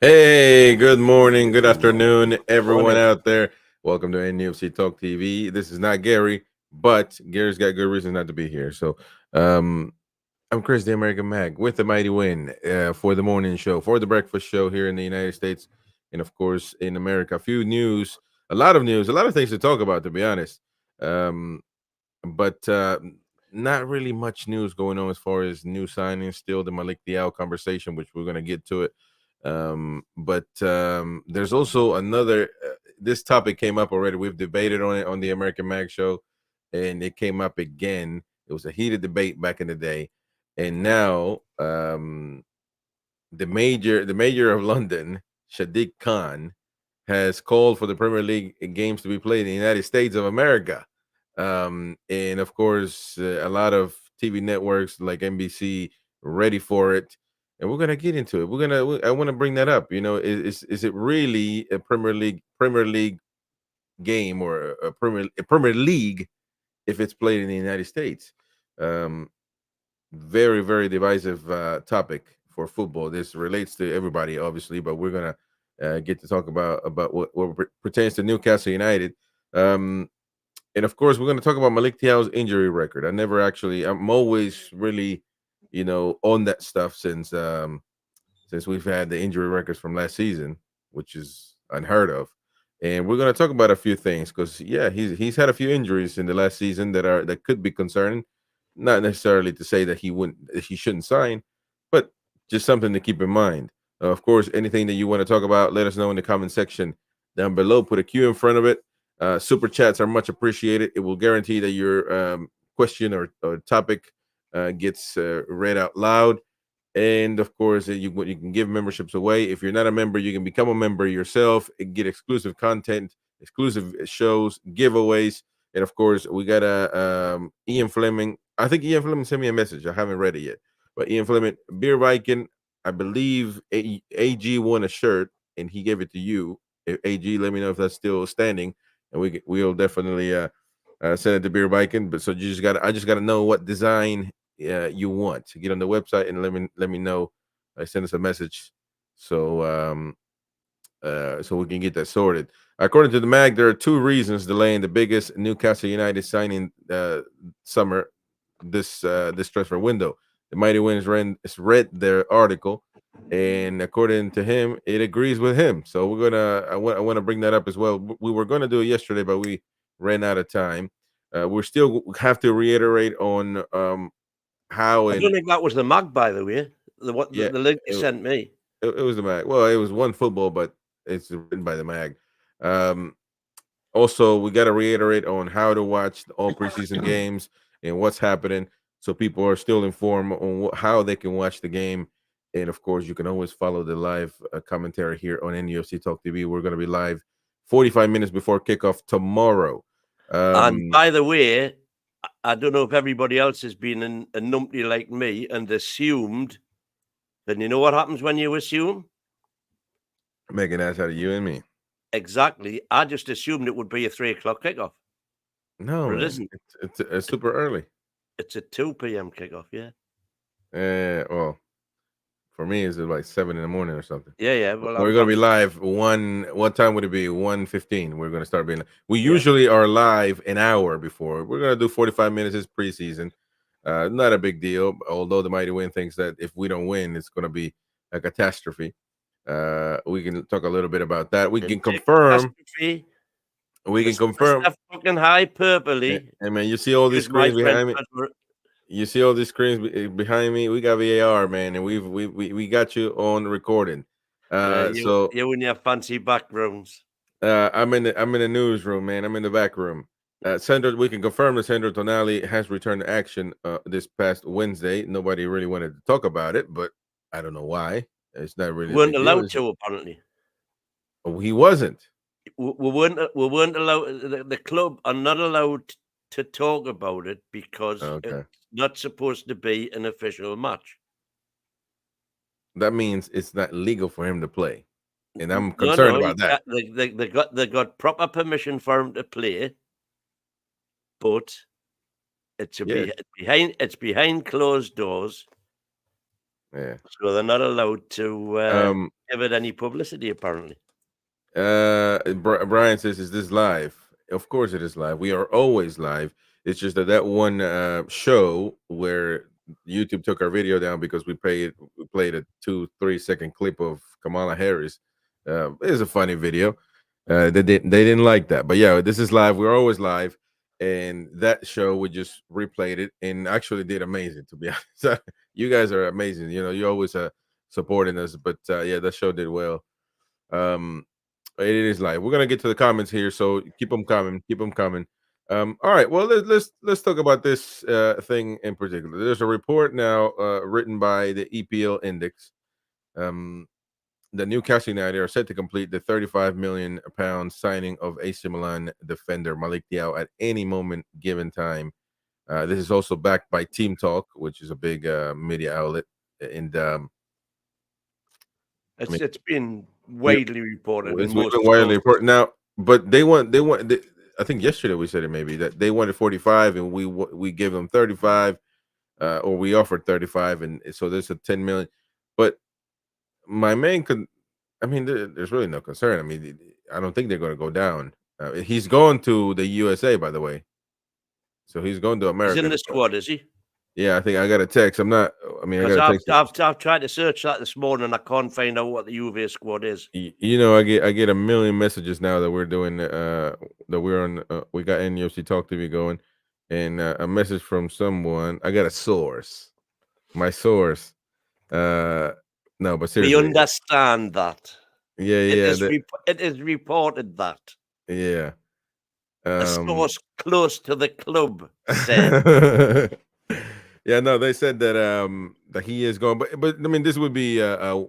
Hey, good morning, good afternoon, everyone Morning. out there. Welcome to NUFC Talk TV. This is not Gary, but Gary's got good reason not to be here. So, um, I'm Chris, the American Mag, with the mighty win for the morning show, for the breakfast show here in the United States, and of course in America. A few news, a lot of news, a lot of things to talk about, to be honest. Um, but not really much news going on as far as new signings. Still, the Malick Thiaw conversation, which we're going to get to it. But there's also another. This topic came up already. We've debated on it on the American Mag Show, and it came up again. It was a heated debate back in the day, and now the mayor of London, Sadiq Khan, has called for the Premier League games to be played in the United States of America. And of course, a lot of TV networks like NBC ready for it. And we're gonna get into it. I want to bring that up. Is it really a Premier League game or a Premier League if it's played in the United States? Um, Very very divisive topic for football. This relates to everybody, obviously, but we're gonna get to talk about what pertains to Newcastle United. Um, and of course, we're going to talk about Malik Thiaw's injury record. I'm always really, on that stuff since we've had the injury records from last season, which is unheard of. And we're going to talk about a few things because yeah, he's had a few injuries in the last season that could be concerning. Not necessarily to say that he shouldn't sign, but just something to keep in mind. Of course, anything that you want to talk about, let us know in the comment section down below. Put a Q in front of it. Super chats are much appreciated. It will guarantee that your question or topic gets read out loud. And of course, you can give memberships away. If you're not a member, you can become a member yourself and get exclusive content, exclusive shows, giveaways, and of course, we got Ian Fleming. I think Ian Fleming sent me a message. I haven't read it yet, but Ian Fleming, Beer Viking. I believe AG won a shirt and he gave it to you. AG, let me know if that's still standing, and we'll definitely send it to Beer Viking. But so I just got to know what design you want to get on the website and let me know. Send us a message so we can get that sorted. According to the mag, there are two reasons delaying the biggest Newcastle United signing summer this transfer window. The Mighty Winds read their article, and according to him, it agrees with him. So I want to bring that up as well. We were gonna do it yesterday, but we ran out of time. We still have to reiterate on how I and don't think that was the mag, by the way. yeah, The link you it, sent me. it was the mag. Well, it was one football, but it's written by the mag. Um, Also, we got to reiterate on how to watch all preseason games and what's happening, so people are still informed on how they can watch the game. And of course, you can always follow the live commentary here on NUFC Talk TV. We're going to be live 45 minutes before kickoff tomorrow. And Um, by the way, I don't know if everybody else has been a numpty like me and assumed. Then you know what happens when you assume? Making ass out of you and me. Exactly. I just assumed it would be a 3 o'clock kickoff, No, but it man, isn't. it's super early. It's a 2 p.m. kickoff. Yeah. Well, for me, it's like 7 in the morning or something. Yeah. Yeah. Well, We're gonna be live one. What time would it be? 1:15. We're gonna start being. We yeah. usually are live an hour before. We're gonna do 45 minutes. It's preseason. Not a big deal. Although the Mighty Win thinks that if we don't win, it's gonna be a catastrophe. We can talk a little bit about that. We And can take confirm. catastrophe. We can Mr. confirm. Fucking hyperbole. And man, you see all these Use my screens French behind me. word. You see all these screens behind me. We got VAR, man, and we got you on recording. So You and your fancy backgrounds. I'm in the newsroom, man. I'm in the back room. We can confirm that Sandro Tonali has returned to action this past Wednesday. Nobody really wanted to talk about it, but I don't know why. It's not really a Weren't big deal. allowed to, apparently. He wasn't. We weren't allowed. The club are not allowed to talk about it because Okay, it's not supposed to be an official match. that means it's not legal for him to play, and I'm No, concerned no, you about that. can't, they got proper permission for him to play, but it's Yeah, behind closed doors. Yeah. So they're not allowed to Um. give it any publicity, apparently. Brian says, "Is this live?" Of course, it is live. We are always live. It's just that one show where YouTube took our video down because we played a 2-3 second clip of Kamala Harris. It is a funny video. They didn't like that, but yeah, this is live. We're always live, and that show we just replayed it and actually did amazing. To be honest, you guys are amazing. You know, you always supporting us, but yeah, that show did well. Um, it is live. We're gonna get to the comments here, so keep them coming. Keep them coming. All right. Well, let's talk about this thing in particular. There's a report now written by the EPL Index. Um, the Newcastle United are set to complete the 35 million pound signing of AC Milan defender Malick Thiaw at any moment given time. This is also backed by Team Talk, which is a big media outlet, and I mean, It's been we widely reported in It's we've most been widely sources. important now, but I think yesterday we said it maybe that they wanted 45 and we gave them 35, or we offered 35, and so there's a 10 million. But my main I mean, there's really no concern. I mean, I don't think they're going to go down. He's going to the USA, by the way, so he's going to He's in America. the squad, is he? Yeah, I think I got a text. I'm not. I mean, I Because got a I've, text. I've I've tried to search that this morning and I can't find out what the UVA squad is. You know, I get a million messages now that we're doing that we're on we got NUFC Talk TV going, and a message from someone. I got a source. My source. Uh no, but We seriously. understand that. Yeah, It yeah, is it is reported that yeah. a Um source close to the club said. Yeah, no, they said that he is going, but I mean, this would be a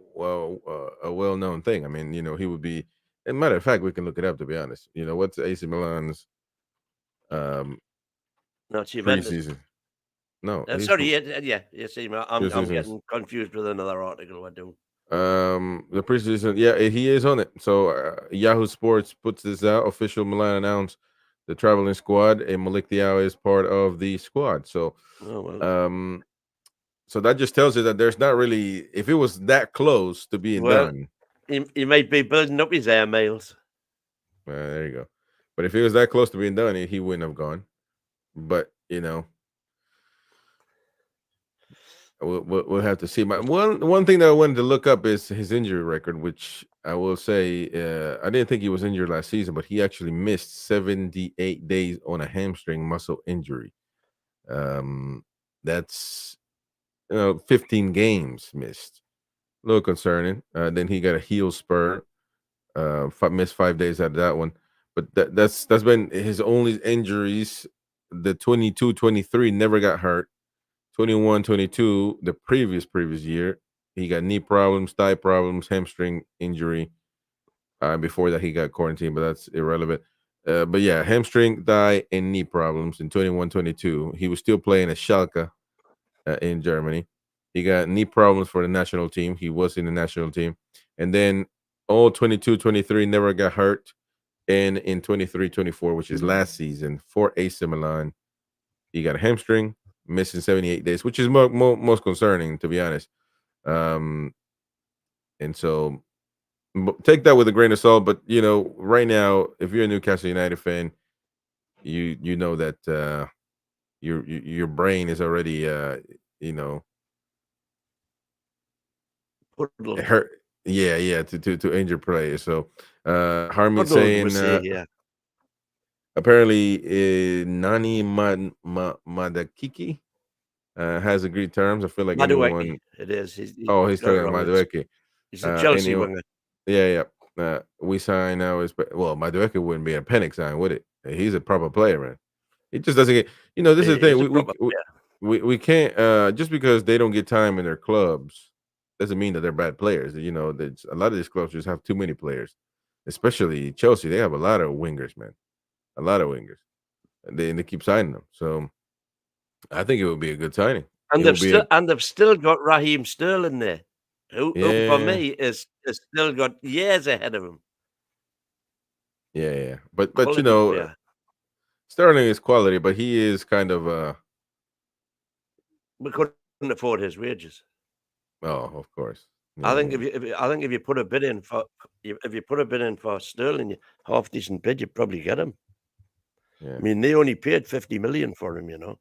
well-known thing. I mean, you know, he would be. As a matter of fact, we can look it up, to be honest. You know, what's AC Milan's um Not Juventus. preseason? No, Sorry, yeah. See, I'm preseasons. getting confused with another article. I do. The preseason, yeah, he is on it. So Yahoo Sports puts this out. Official Milan announced the traveling squad, and Malick Thiaw is part of the squad. So, Oh well. um, so that just tells you that there's not really. If it was that close to being Well, done, he might be building up his air mails. there you go. But if it was that close to being done, he wouldn't have gone. But you know, we'll have to see. My one thing that I wanted to look up is his injury record, which I will say I didn't think he was injured last season, but he actually missed 78 days on a hamstring muscle injury. Um, that's 15 games missed. A little concerning. Then he got a heel spur. Missed 5 days out of that one. But that's been his only injuries. The 22-23 never got hurt. 21-22, the previous year, he got knee problems, thigh problems, hamstring injury. Before that, he got quarantined, but that's irrelevant. But yeah, hamstring, thigh, and knee problems in 21-22. He was still playing at Schalke in Germany. He got knee problems for the national team. He was in the national team. And then all 22-23 never got hurt. And in 23-24, which is last season for AC Milan, he got a hamstring, missing 78 days, which is most concerning, to be honest. Um, and so take that with a grain of salt. But you know, right now, if you're a Newcastle United fan, you know that your brain is already you know Puddled. hurt. Yeah, yeah, to injure players. So Harmy Puddled, we saying say here. apparently Nani Madakiki has agreed terms. I feel like Madueke. anyone. It is. He's Oh, he's got it talking about wrong. Madueke. He's a Chelsea Anyone. winger. Yeah, yeah. We sign now is well, Madueke wouldn't be a panic sign, would it? He's a proper player, man. He just doesn't get. You know, this is the thing. He's a proper player. We can't just because they don't get time in their clubs doesn't mean that they're bad players. You know, there's a lot of these clubs just have too many players, especially Chelsea. They have a lot of wingers, man. A lot of wingers, and they keep signing them. So I think it would be a good signing. And It would be a they've still got Raheem Sterling there, who for yeah, me is still got years ahead of him. yeah, yeah. But you Quality know, player. Sterling is quality, but he is kind of We couldn't afford his wages. Oh, of course. I think Yeah, if you put a bid in for Sterling, half decent bid, you probably get him. yeah. I mean, they only paid 50 million for him,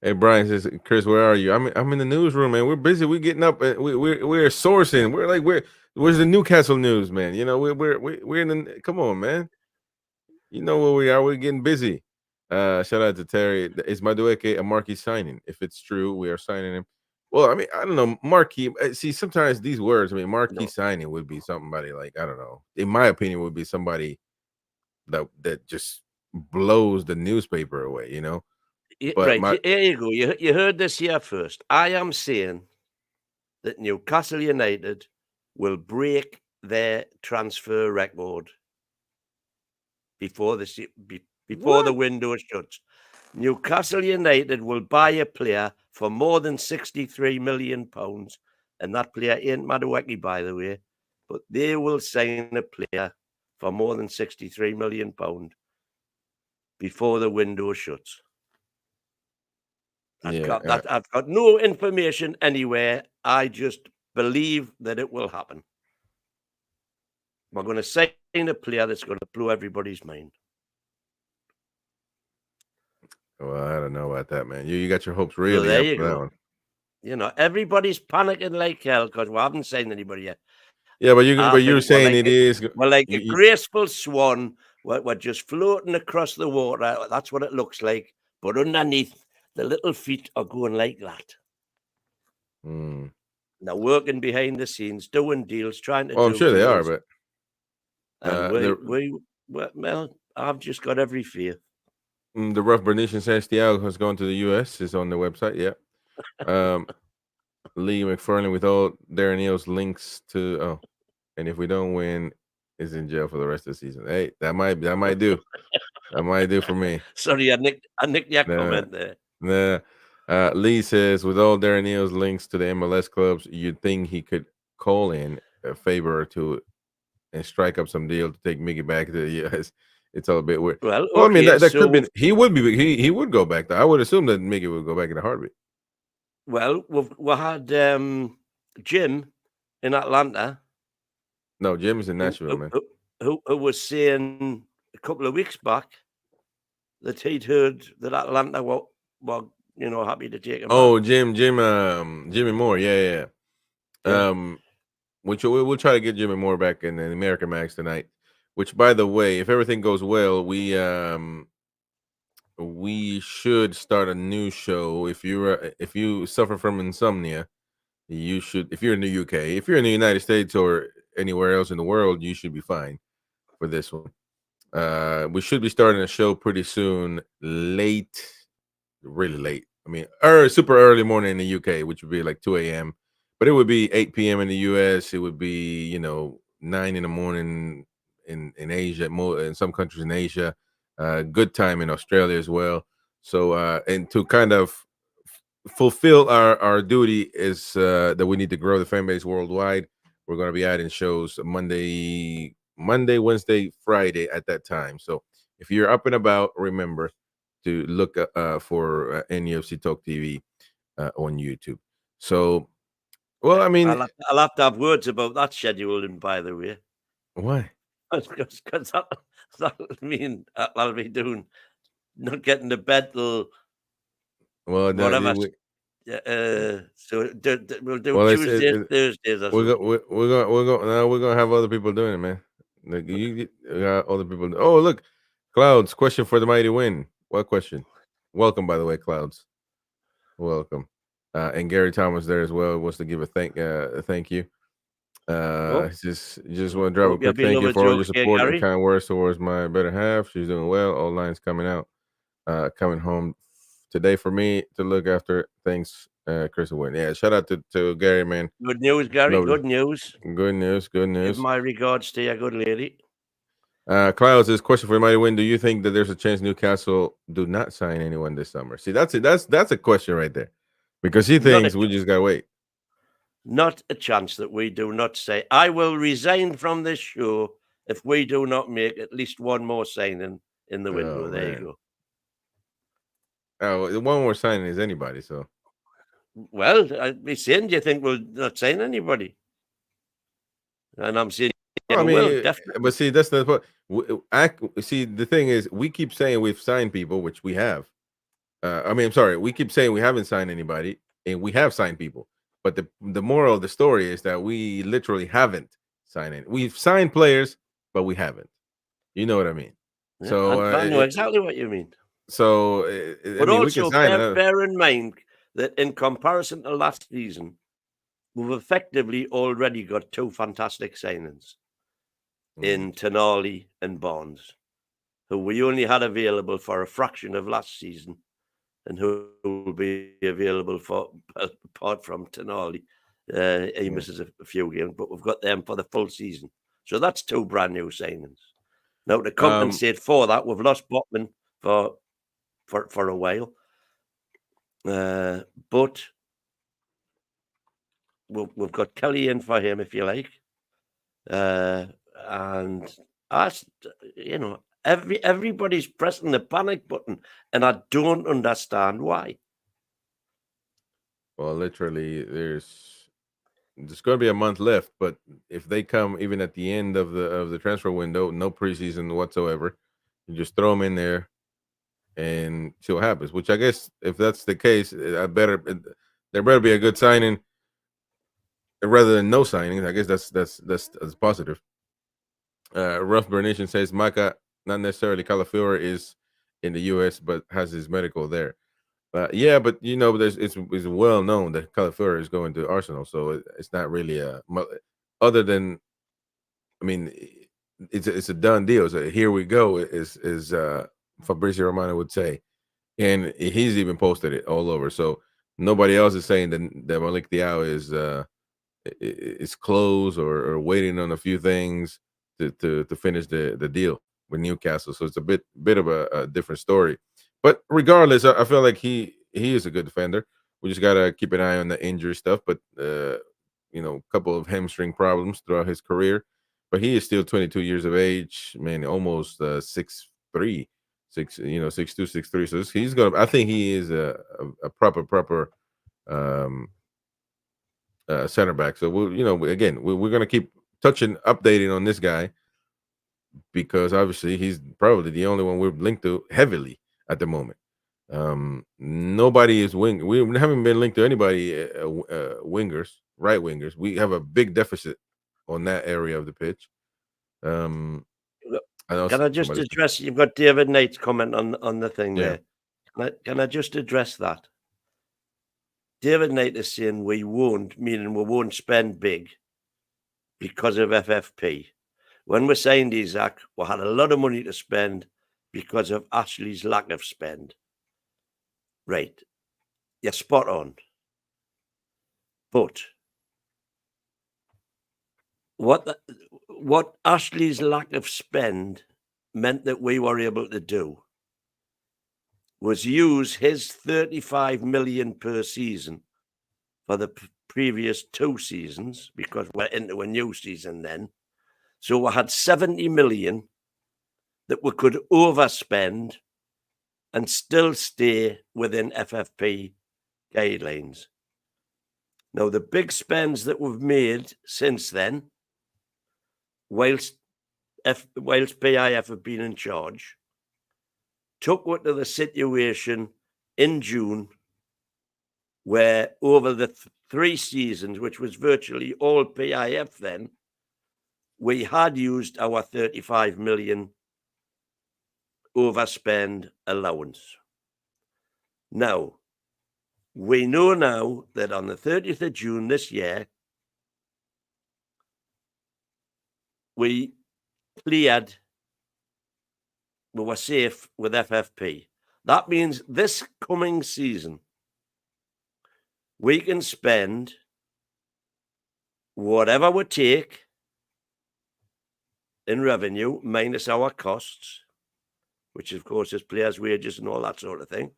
Hey, Brian says, Chris, where are you? I'm in the newsroom, man. We're busy. We're getting up. We're sourcing. Where's the Newcastle news, man? You know, we're in the. Come on, man. You know where we are. We're getting busy. Shout out to Terry. Is Madueke a marquee signing? If it's true, we are signing him. Well, I mean, I don't know. Marquee. See, sometimes these words. I mean, marquee No. signing would be somebody like, I don't know. In my opinion, would be somebody that just blows the newspaper away. You know. But Right, my here you go. You heard this here first. I am saying that Newcastle United will break their transfer record before before the what? window shuts. Newcastle United will buy a player for more than £63 million, and that player ain't Madueke, by the way, but they will sign a player for more than £63 million before the window shuts. Yeah. I've got no information anywhere. I just believe that it will happen. We're going to sign a player that's going to blow everybody's mind. Well, I don't know about that, man. You got your hopes So really there up you for that go. one. Everybody's panicking like hell because we haven't signed anybody yet. Yeah, but I you're think we're saying like it is. we're like a You, graceful swan. We're just floating across the water. That's what it looks like. But underneath, the little feet are going like that. mm. They're working behind the scenes, doing deals, trying to Well, I'm do sure they are, deals. but And the well, I've just got every fear. the rough Bernician says Thiago has gone to the U.S. is on the website. Yeah. Um, Lee McFarlane with all Darren Neal's links to. Oh, and if we don't win, is in jail for the rest of the season. Hey, that might do. That might do for me. Sorry, I nicked your Nah, comment there. nah. Lee says with all Darren Neal's links to the MLS clubs, you'd think he could call in a favor to and strike up some deal to take Mickey back to the U.S. It's all a bit weird. Well, Well, I mean okay, that could so be. He would go back though. I would assume that Mickey would go back in a heartbeat. we had Jim in Atlanta No, Jim's in who, Nashville, who, man. who was saying a couple of weeks back that he'd heard that Atlanta were happy to take him back. Oh, Jimmy Moore. Yeah. Yeah. Which we'll try to get Jimmy Moore back in the American Max tonight. Which, by the way, if everything goes well, we should start a new show. If you suffer from insomnia, you should. If you're in the UK, if you're in the United States or anywhere else in the world, you should be fine for this one. We should be starting a show pretty soon, late, really late. I mean, super early morning in the UK, which would be like 2 a.m. But it would be 8 p.m. in the US. It would be 9 in the morning in Asia, more in some countries in Asia. Good time in Australia as well. So and to kind of fulfill our duty is that we need to grow the fan base worldwide. We're going to be adding shows Monday, Wednesday, Friday at that time. So if you're up and about, remember to look for NUFC Talk TV on YouTube. So, well, I mean, I'll have to have words about that scheduling, by the way, why? because that'll mean I'll be doing not getting to bed till Well, whatever. So we'll do well, Tuesdays, Thursdays, or something. we're gonna have other people doing it, man. Like you got other people. Oh, look, Clouds. Question for the mighty win. What question? Welcome, by the way, Clouds. Welcome. And Gary Thomas there as well wants to give a thank you. Oh, Just want to drop a hope your quick thank you beloved for all your jokes here, support and Gary. kind words towards my better half. She's doing well. All lines coming out. Coming home today for me to look after. Thanks, Chris Wynn. Yeah, shout out to Gary, man. Good news, Gary. Lovely. Good news. Good news. Good Give news. my regards to your good lady. Clouds, this question for the mighty win. Do you think that there's a chance Newcastle do not sign anyone this summer? See, that's it. That's a question right there. Because he Not a thinks we just gotta wait. Not a chance that we do not say, I will resign from this show if we do not make at least one more signing in the window. Oh There you man. go. Oh, the one more signing is anybody, so Well, I'd be saying, do you think we'll not sign anybody? And I'm saying, Well, I we will, mean, definitely. but see, that's the point. See, the thing is, we keep saying we've signed people, which we have. I mean, I'm sorry, we keep saying we haven't signed anybody, and we have signed people. But the moral of the story is that we literally haven't signed any. We've signed players, but we haven't. You know what I mean? Yeah, So, I know exactly what you mean. I But mean, we can also sign another. bear in mind that in comparison to last season, we've effectively already got two fantastic signings in Tonali and Barnes, who we only had available for a fraction of last season and who will be available for, apart from Tonali. He misses a few games, but we've got them for the full season. So that's two brand new signings. Now, to compensate for that, we've lost Botman for a while. But we've got Kelly in for him, if you like. And us, everybody's pressing the panic button, and I don't understand why. Well, literally, there's going to be a month left, but if they come even at the end of the transfer window, no preseason whatsoever, you just throw them in there and see what happens. Which I guess, if that's the case, there better be a good signing rather than no signings. I guess that's positive. Rough Bernation says Maka, not necessarily Calafiora, is in the U.S. but has his medical there. Yeah, but it's well known that Calafiora is going to Arsenal, so it's not really other than, I mean, it's a done deal. So here we go, is Fabrizio Romano would say, and he's even posted it all over. So nobody else is saying that Malick Thiaw is close or waiting on a few things to finish the deal with Newcastle. So it's a bit of a different story. But regardless, I feel like he is a good defender. We just gotta keep an eye on the injury stuff. But a couple of hamstring problems throughout his career. But he is still 22 years of age, man, almost 6'3", 6'2", 6'3". So he's gonna. I think he is a proper center back. So we're gonna keep updating on this guy, because obviously he's probably the only one we're linked to heavily at the moment. Nobody is wing. We haven't been linked to anybody wingers, right wingers. We have a big deficit on that area of the pitch. I know Can I just address? You've got David Knight's comment on the thing there. Can I just address that? David Knight is saying we won't spend big because of FFP. When we signed Isaac, we had a lot of money to spend because of Ashley's lack of spend. Right. You're spot on. But what Ashley's lack of spend meant that we were able to do was use his 35 million per season for the previous 2 seasons, because we're into a new season then. So we had 70 million that we could overspend and still stay within FFP guidelines. Now, the big spends that we've made since then, whilst PIF have been in charge, took us to the situation in June where over the 3 seasons, which was virtually all PIF then, we had used our 35 million overspend allowance. Now, we know now that on the 30th of June this year, we were safe with FFP. That means this coming season, we can spend whatever we take in revenue minus our costs, which of course is players' wages and all that sort of thing,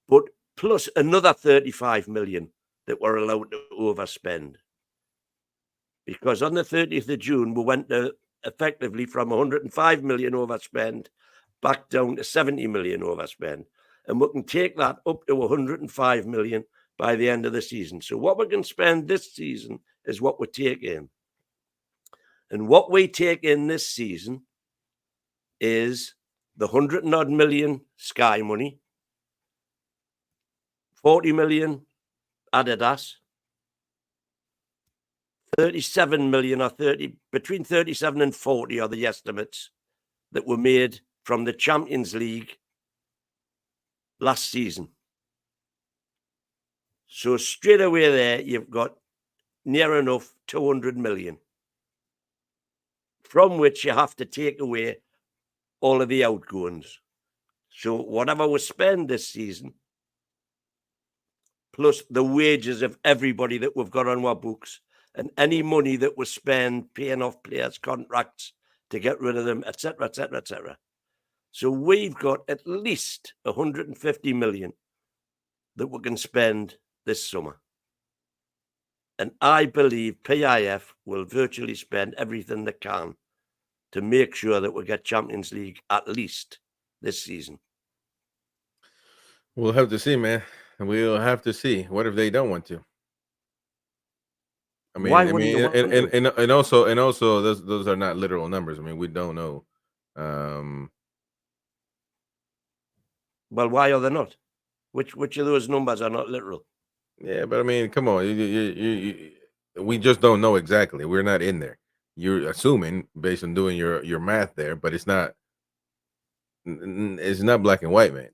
but plus another 35 million that we're allowed to overspend. Because on the 30th of June, we went to effectively from 105 million overspend back down to 70 million overspend. and we can take that up to 105 million by the end of the season. So what we can spend this season is what we take in. And what we take in this season is the 100 and odd million Sky money, 40 million Adidas, 37 million or 30, between 37 and 40 are the estimates that were made from the Champions League last season. So straight away there, you've got near enough 200 million, from which you have to take away all of the outgoings. So whatever we spend this season, plus the wages of everybody that we've got on our books, and any money that we spend paying off players' contracts to get rid of them, etc., etc., etc. So we've got at least 150 million that we can spend this summer. And I believe PIF will virtually spend everything they can to make sure that we get Champions League at least this season. We'll have to see, man. We'll have to see. What if they don't want to? I mean, Why wouldn't they want to? and also, those are not literal numbers. I mean, we don't know. Well, why are they not? Which of those numbers are not literal? Yeah, but I mean, come on, we just don't know exactly. We're not in there. You're assuming based on doing your math there, but it's not. It's not black and white, man.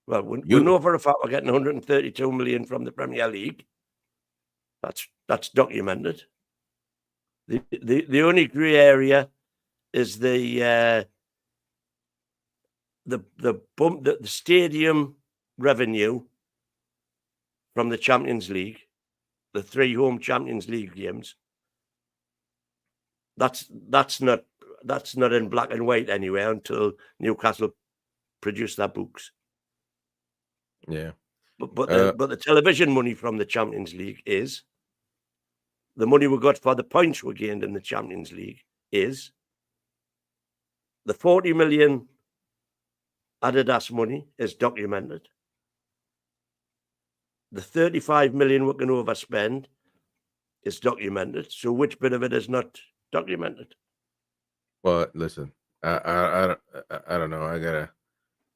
Well, we know for a fact we're getting 132 million from the Premier League. That's documented. The only grey area is the stadium revenue from the Champions League, the 3 home Champions League games. That's not in black and white anywhere until Newcastle produce their books. Yeah, but the television money from the Champions League is the money we got for the points we gained in the Champions League is the 40 million Adidas money is documented. The 35 million we can overspend is documented. So which bit of it is not documented? Well, listen, I don't know. I gotta.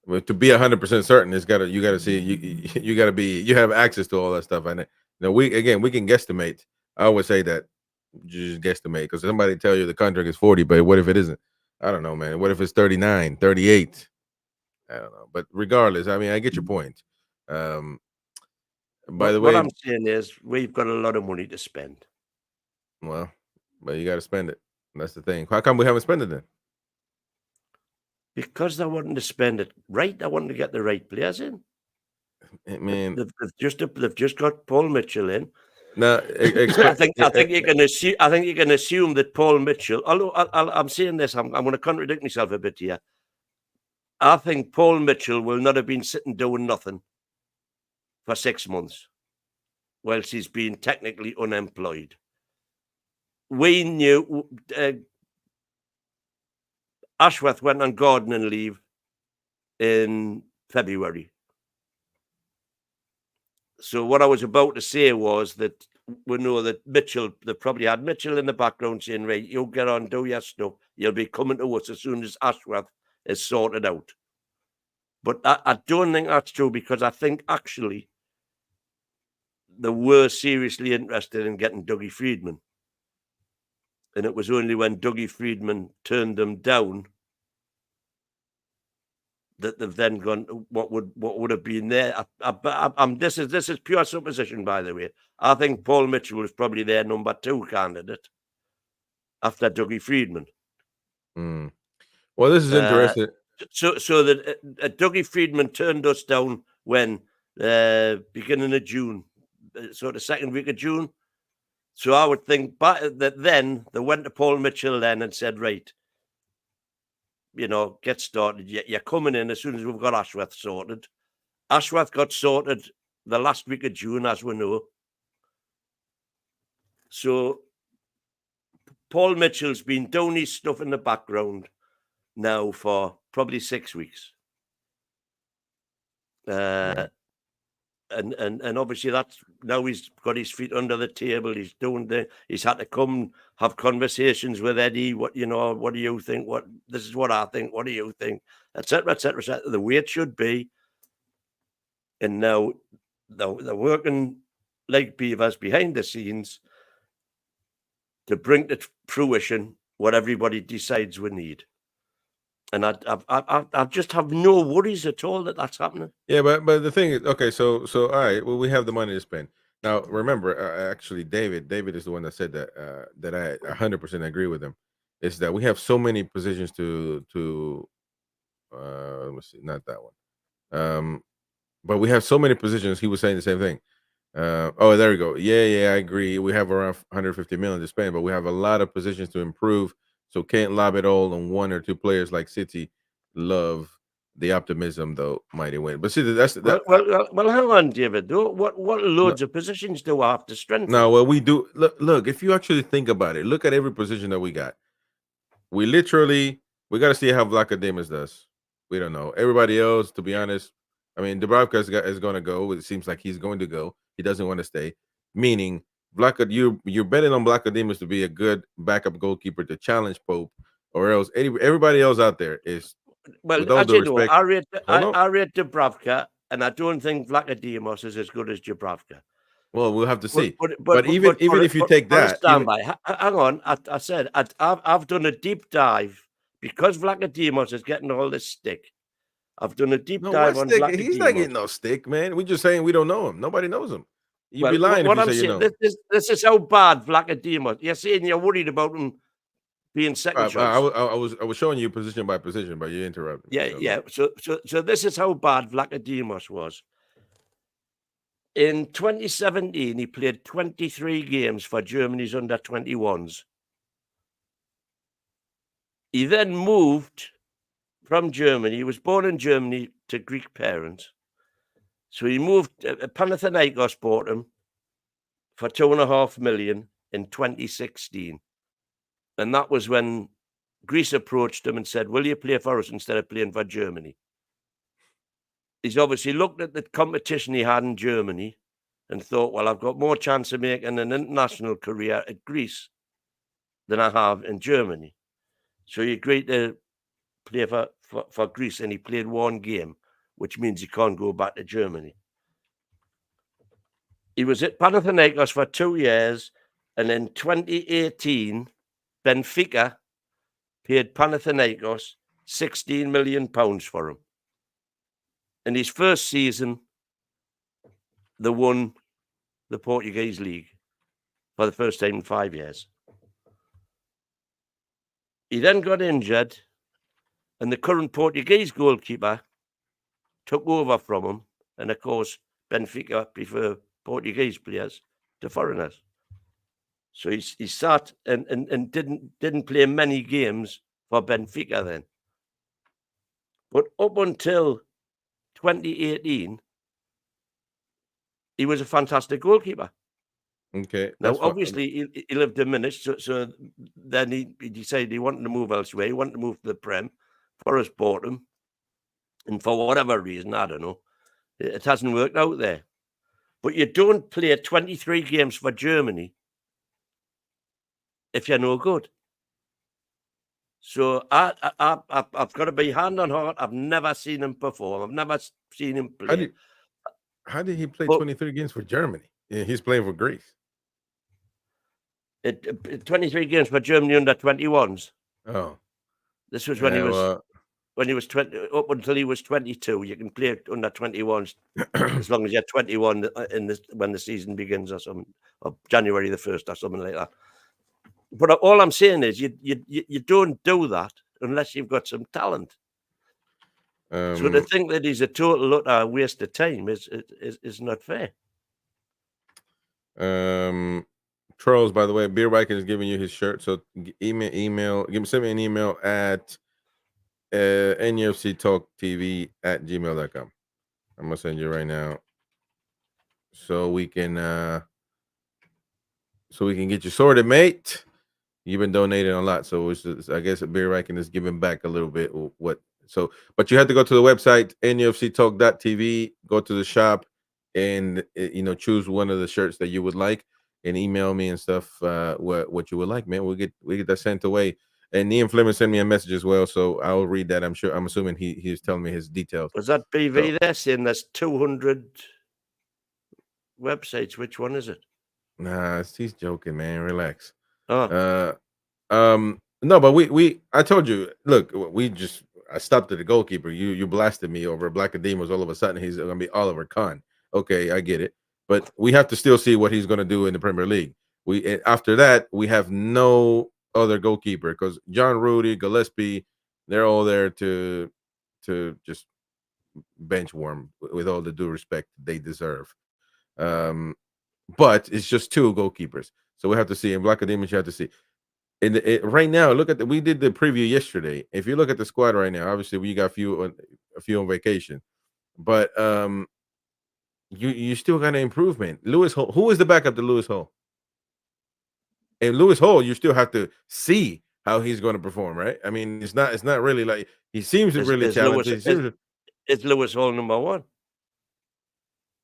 To be 100% certain, you gotta see you have access to all that stuff. And we can guesstimate. I always say that you just guesstimate because somebody tell you the contract is 40, but what if it isn't? I don't know, man. What if it's 39, 38? I don't know. But regardless, I mean, I get your point. By the way, what I'm saying is we've got a lot of money to spend. Well, but you got to spend it. That's the thing. How come we haven't spent it then? Because they're wanting to spend it right. They're wanting to get the right players in. Man, they've just got Paul Mitchell in. No, I think you can assume. I think you can assume that Paul Mitchell. Although I'm saying this, I'm going to contradict myself a bit here. I think Paul Mitchell will not have been sitting doing nothing for 6 months, whilst he's been technically unemployed. We knew Ashworth went on gardening leave in February. So what I was about to say was that we know that Mitchell, they probably had Mitchell in the background saying, right, you'll get on, do your stuff. You'll be coming to us as soon as Ashworth is sorted out. But I don't think that's true, because I think actually they were seriously interested in getting Dougie Freedman. And it was only when Dougie Freedman turned them down that they've then gone, what would have been there. This is pure supposition, by the way. I think Paul Mitchell was probably their number 2 candidate after Dougie Freedman. Well, this is interesting. So that Dougie Freedman turned us down when beginning of June, sort of second week of June. So I would think that then they went to Paul Mitchell then and said, right, get started. You're coming in as soon as we've got Ashworth sorted. Ashworth got sorted the last week of June, as we know. So Paul Mitchell's been doing his stuff in the background now for probably 6 weeks. And obviously that's now he's got his feet under the table. He's had to come have conversations with Eddie. What do you think? This is what I think. What do you think? Etc. Etc. Etc. The way it should be. And now they're working like beavers behind the scenes to bring to fruition what everybody decides we need. And I just have no worries at all that that's happening. Yeah, but the thing is, okay, so all right, well, we have the money to spend. Now, remember, actually, David is the one that said that that I 100% agree with him. Is that we have so many positions to let me see, not that one. But we have so many positions. He was saying the same thing. Oh, there we go. Yeah, I agree. We have around 150 million to spend, but we have a lot of positions to improve. So can't lob it all on one or two players like City. Love the optimism, though, mighty win. But see, that's that. Well, hang on, David. What loads of positions do I have to strengthen? No, well, we do. Look, if you actually think about it, look at every position that we got. We got to see how Vlachodimos does. We don't know. Everybody else, to be honest, I mean, Dubravka is going to go. It seems like he's going to go. He doesn't want to stay. Meaning, you're betting on Vlachodimos to be a good backup goalkeeper to challenge Pope, or else everybody else out there is. Well, with all due respect, I rate Dubravka, and I don't think Vlachodimos is as good as Dubravka. Well, we'll have to see. But even if you take that, hang on. I said I've done a deep dive because Vlachodimos is getting all this stick. I've done a deep dive on Vlachodimos. He's not getting no stick, man. We're just saying we don't know him. Nobody knows him. You'd be lying if you say you know. This is how bad Vlachodimos. You're saying you're worried about him being second choice. I was showing you position by position, but you interrupted. Yeah. So this is how bad Vlachodimos was. In 2017, he played 23 games for Germany's under-21s. He then moved from Germany. He was born in Germany to Greek parents. So he moved, Panathinaikos bought him for $2.5 million in 2016. And that was when Greece approached him and said, will you play for us instead of playing for Germany? He's obviously looked at the competition he had in Germany and thought, well, I've got more chance of making an international career at Greece than I have in Germany. So he agreed to play for Greece, and he played one game, which means he can't go back to Germany. He was at Panathinaikos for 2 years, and in 2018, Benfica paid Panathinaikos £16 million for him. In his first season, they won the Portuguese league for the first time in 5 years. He then got injured, and the current Portuguese goalkeeper took over from him. And of course, Benfica prefer Portuguese players to foreigners. So he sat and didn't play many games for Benfica then. But up until 2018, he was a fantastic goalkeeper. Okay. Now, obviously, he lived diminished, so then he decided he wanted to move elsewhere. He wanted to move to the Prem. Forest bought him, and for whatever reason, I don't know, it hasn't worked out there. But you don't play 23 games for Germany if you're no good. So I've got to be hand on heart. I've never seen him perform. I've never seen him play. How did he play 23 games for Germany? Yeah, he's playing for Greece. 23 games for Germany under 21s. Oh, this was when he was 20, up until he was 22. You can play under 21s as long as you're 21 when the season begins or something, or January the 1st or something like that. But all I'm saying is you don't do that unless you've got some talent. So to think that he's a total utter waste of time is not fair. Charles, by the way, Beer Viking is giving you his shirt. So send me an email at nufctalktv@gmail.com. I'm gonna send you right now, so we can get you sorted, mate. You've been donating a lot, so I guess Beer Viking is giving back a little bit what So, but you have to go to the website nufctalk.tv, go to the shop, and choose one of the shirts that you would like, and email me and stuff. What you would like, man. We get that sent away. And Ian Fleming sent me a message as well, so I'll read that. I'm assuming he's telling me his details. Was that So, BV there saying there's 200 websites? Which one is it? nah, he's joking, man. Relax. Oh, No, but I told you, look, I stopped at the goalkeeper. You blasted me over Black Ademus. All of a sudden, he's going to be Oliver Kahn. Okay, I get it, but we have to still see what he's going to do in the Premier League. After that, we have no other goalkeeper because John Rudy, Gillespie, they're all there to just bench warm with all the due respect they deserve. Um, but it's just two goalkeepers, so we have to see. And Black Ademus, you have to see. Right now, look at we did the preview yesterday. If you look at the squad right now, obviously we got a few on vacation, but you still got an improvement. Lewis Hall, who is the backup to Lewis Hall? And Lewis Hall, you still have to see how he's going to perform, right? I mean, it's not really like he seems really talented. Is Lewis Hall number one?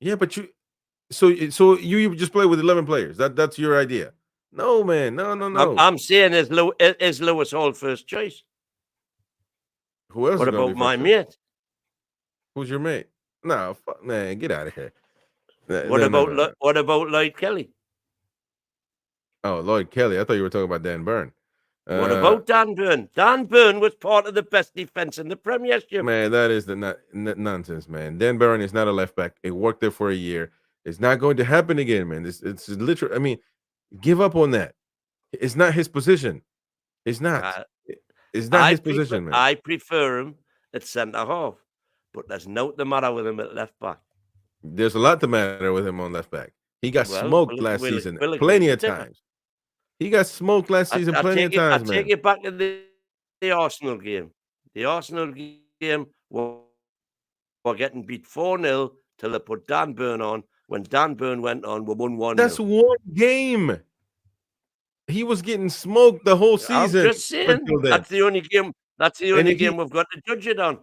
Yeah, but you just play with 11 players. That's your idea. No, man, no. I'm saying is Lewis Hall first choice? Who else? What is about my mate? Who's your mate? No, man, get out of here. What about Lloyd Kelly? Oh, Lloyd Kelly. I thought you were talking about Dan Burn. What about Dan Burn? Dan Burn was part of the best defense in the Premiership. Man, that is the nonsense, man. Dan Burn is not a left back. It worked there for a year. It's not going to happen again, man. It's literally. I mean, give up on that. It's not his position. It's not. It's not his position, man. I prefer him at centre half, but there's no the matter with him at left back. There's a lot the matter with him on left back. He got smoked last season plenty of times. He got smoked last season plenty of times, man. I take it back to the Arsenal game. The Arsenal game, we're getting beat 4-0 till they put Dan Burn on. When Dan Burn went on, we won 1-0. That's one game. He was getting smoked the whole season. I'm just saying, that's the only game. That's the only game we've got to judge it on.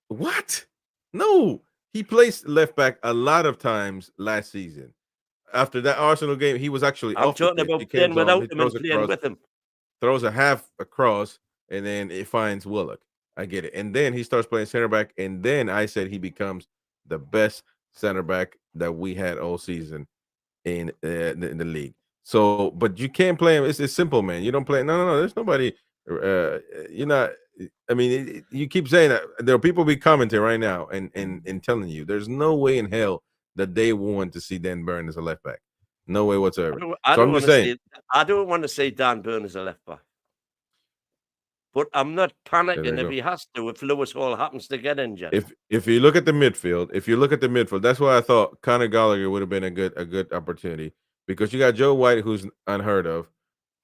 What? No, he placed left back a lot of times last season. After that Arsenal game, he was actually. I'm talking about playing without him and playing with him. Throws a half across, and then it finds Willock. I get it, and then he starts playing center back, and then I said he becomes the best center back that we had all season in the league. So, but you can't play him. It's simple, man. You don't play. No. There's nobody. You're not. I mean, you keep saying that there are people be commenting right now and telling you there's no way in hell that they want to see Dan Burn as a left back. No way whatsoever. I don't want to see Dan Burn as a left back. But I'm not panicking if he has to, if Lewis Hall happens to get injured. If you look at the midfield, that's why I thought Conor Gallagher would have been a good opportunity, because you got Joe White, who's unheard of,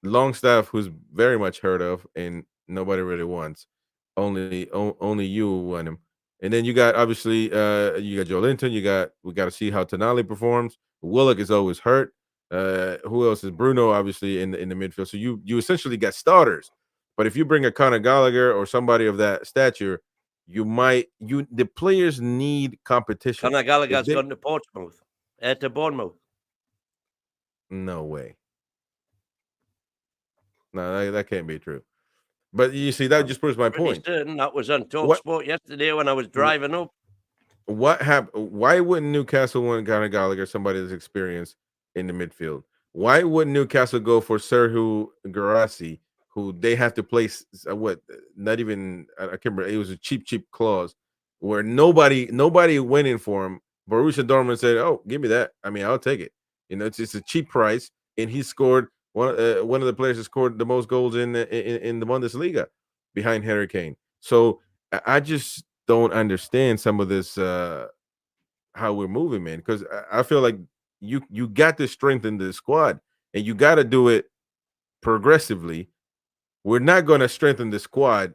Longstaff, who's very much heard of, and nobody really wants. Only you want him. And then you got obviously you got Joe Linton. We got to see how Tonali performs. Willock is always hurt. Who else is Bruno? Obviously in the midfield. So you essentially got starters. But if you bring a Conor Gallagher or somebody of that stature, the players need competition. Conor Gallagher's gone to Portsmouth, to Bournemouth. No way. No, that can't be true. But you see, that just proves my point. Certain that was on TalkSport yesterday when I was driving up. What happened? Why wouldn't Newcastle want Conor Gallagher, somebody that's experienced in the midfield? Why wouldn't Newcastle go for Serhu Guirassy, who they have to place not even, I can't remember, it was a cheap clause where nobody went in for him. Borussia Dortmund said, "Oh, give me that. I mean, I'll take it." It's a cheap price, and he scored one of the players that scored the most goals in the Bundesliga behind Harry Kane. So I just don't understand some of this how we're moving, man, because I feel like you got to strengthen the squad, and you got to do it progressively. We're not going to strengthen the squad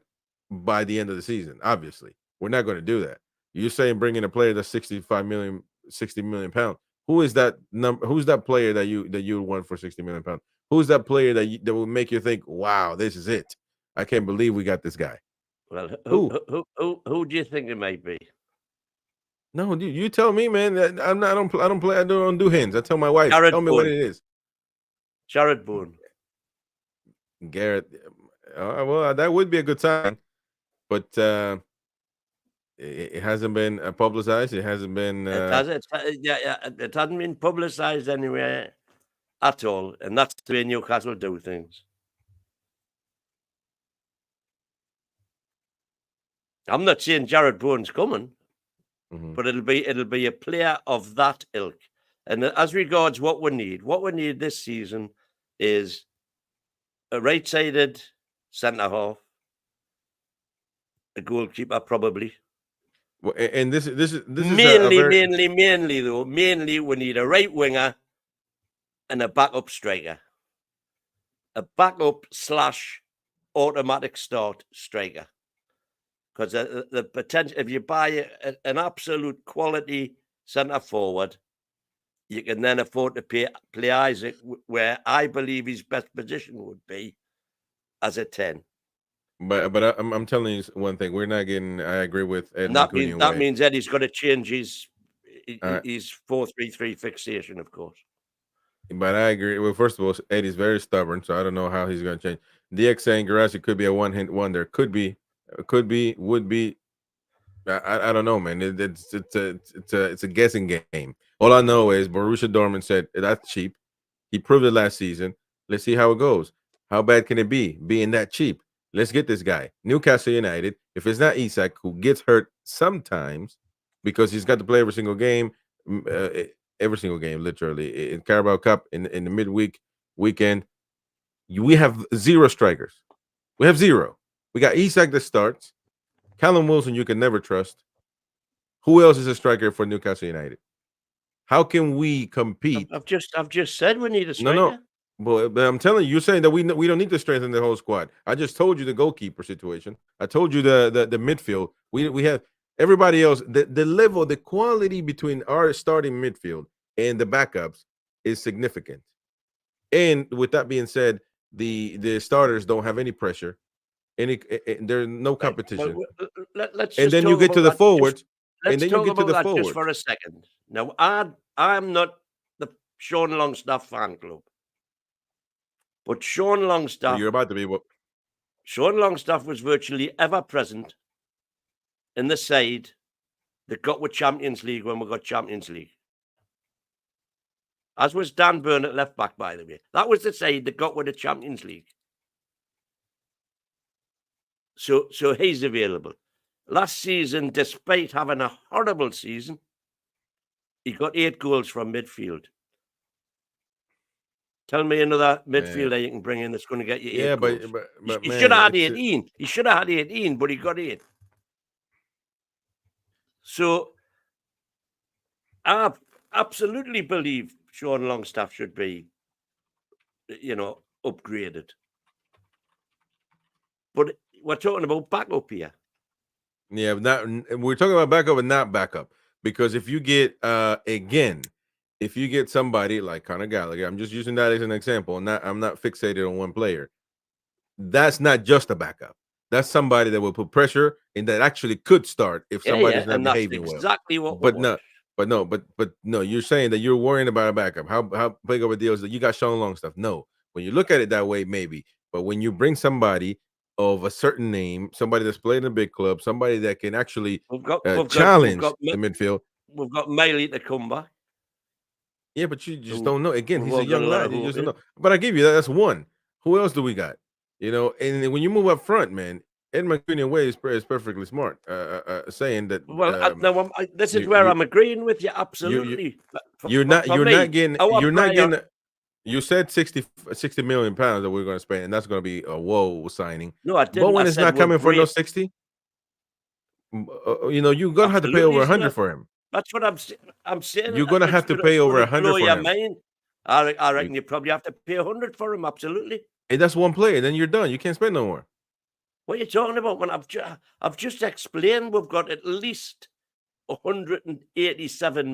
by the end of the season. Obviously, we're not going to do that. You're saying bringing a player that's 60 million pounds. Who is that number? Who's that player that you would want for 60 million pounds? Who's that player that would make you think, "Wow, this is it. I can't believe we got this guy." Well, Who? who do you think it might be? No, you tell me, man. I'm not. I don't play. I don't do hands. I tell my wife. Jared Tell me what Bourne. it is. Jared Bourne. Garrett. Well, that would be a good sign, but it hasn't been publicized. It hasn't been. It has. It hasn't been publicised anywhere at all, and that's the way Newcastle do things. I'm not saying Jared Bourne's coming, but it'll be a player of that ilk. And as regards what we need this season is a right-sided centre half, a goalkeeper probably. Well, and this is mainly we need a right winger and a backup striker, a backup / automatic start striker. Because the potential, if you buy an absolute quality centre forward, you can then afford to play Isaac where I believe his best position would be as a 10. But I'm telling you one thing. We're not getting. I agree with Ed. And that means Eddie's got to change his 4-3-3 fixation, of course. But I agree. Well, first of all, Eddie's very stubborn, so I don't know how he's going to change. DX saying Guimaraes could be a one-hit wonder. Could be, would be. I don't know, man. It's a guessing game. All I know is Borussia Dortmund said that's cheap. He proved it last season. Let's see how it goes. How bad can it be being that cheap? Let's get this guy. Newcastle United. If it's not Isak, who gets hurt sometimes because he's got to play every single game, literally in Carabao Cup in the midweek weekend, we have 0 strikers. We have 0. We got Isak that starts. Callum Wilson, you can never trust. Who else is a striker for Newcastle United? How can we compete? I've just said we need a striker. No. But I'm telling you, you're saying that we don't need to strengthen the whole squad. I just told you the goalkeeper situation. I told you the midfield. We have everybody else. The level, the quality between our starting midfield and the backups is significant. And with that being said, the starters don't have any pressure. There's no competition. Well, let's and then you get to the forwards. Let's talk about that just for a second. Now, I'm not the Sean Longstaff fan club. But Sean Longstaff, well, you're about to be what? Sean Longstaff was virtually ever present in the side that got with Champions League when we got Champions League. As was Dan Burn at left back, by the way. That was the side that got with the Champions League. So he's available. Last season, despite having a horrible season, he got 8 goals from midfield. Tell me another midfielder you can bring in that's going to get you 8 goals. But he should have had 18. He should have had 18, but he got 8. So I absolutely believe Sean Longstaff should be, upgraded. But we're talking about backup here. Yeah, we're talking about backup and not backup. Because if you get if you get somebody like Conor Gallagher, I'm just using that as an example. I'm not fixated on one player. That's not just a backup. That's somebody that will put pressure and that actually could start if somebody's not behaving well. Exactly what. But no. You're saying that you're worrying about a backup. How big of a deal is that you got Sean Longstaff? No. When you look at it that way, maybe. But when you bring somebody of a certain name, somebody that's played in a big club, somebody that can actually challenge the midfield. We've got Malick Thiaw. Yeah, but you just don't know. Again, he's a young lad. You just don't know. But I give you that. That's one. Who else do we got? And when you move up front, man, Ed McCready is perfectly smart, saying that. Well, this is where I'm agreeing with you. Absolutely. You're not getting. You said 60 million pounds that we're going to spend, and that's going to be a whoa signing. No, I didn't. Bowen is not coming for no 60. You're going to have to pay over 100 for him. That's what I'm saying. You're going to have to pay over 100 for him. Mind. I reckon you probably have to pay 100 for him. Absolutely. Hey, that's one player. Then you're done. You can't spend no more. What are you talking about? When I've just explained, we've got at least 185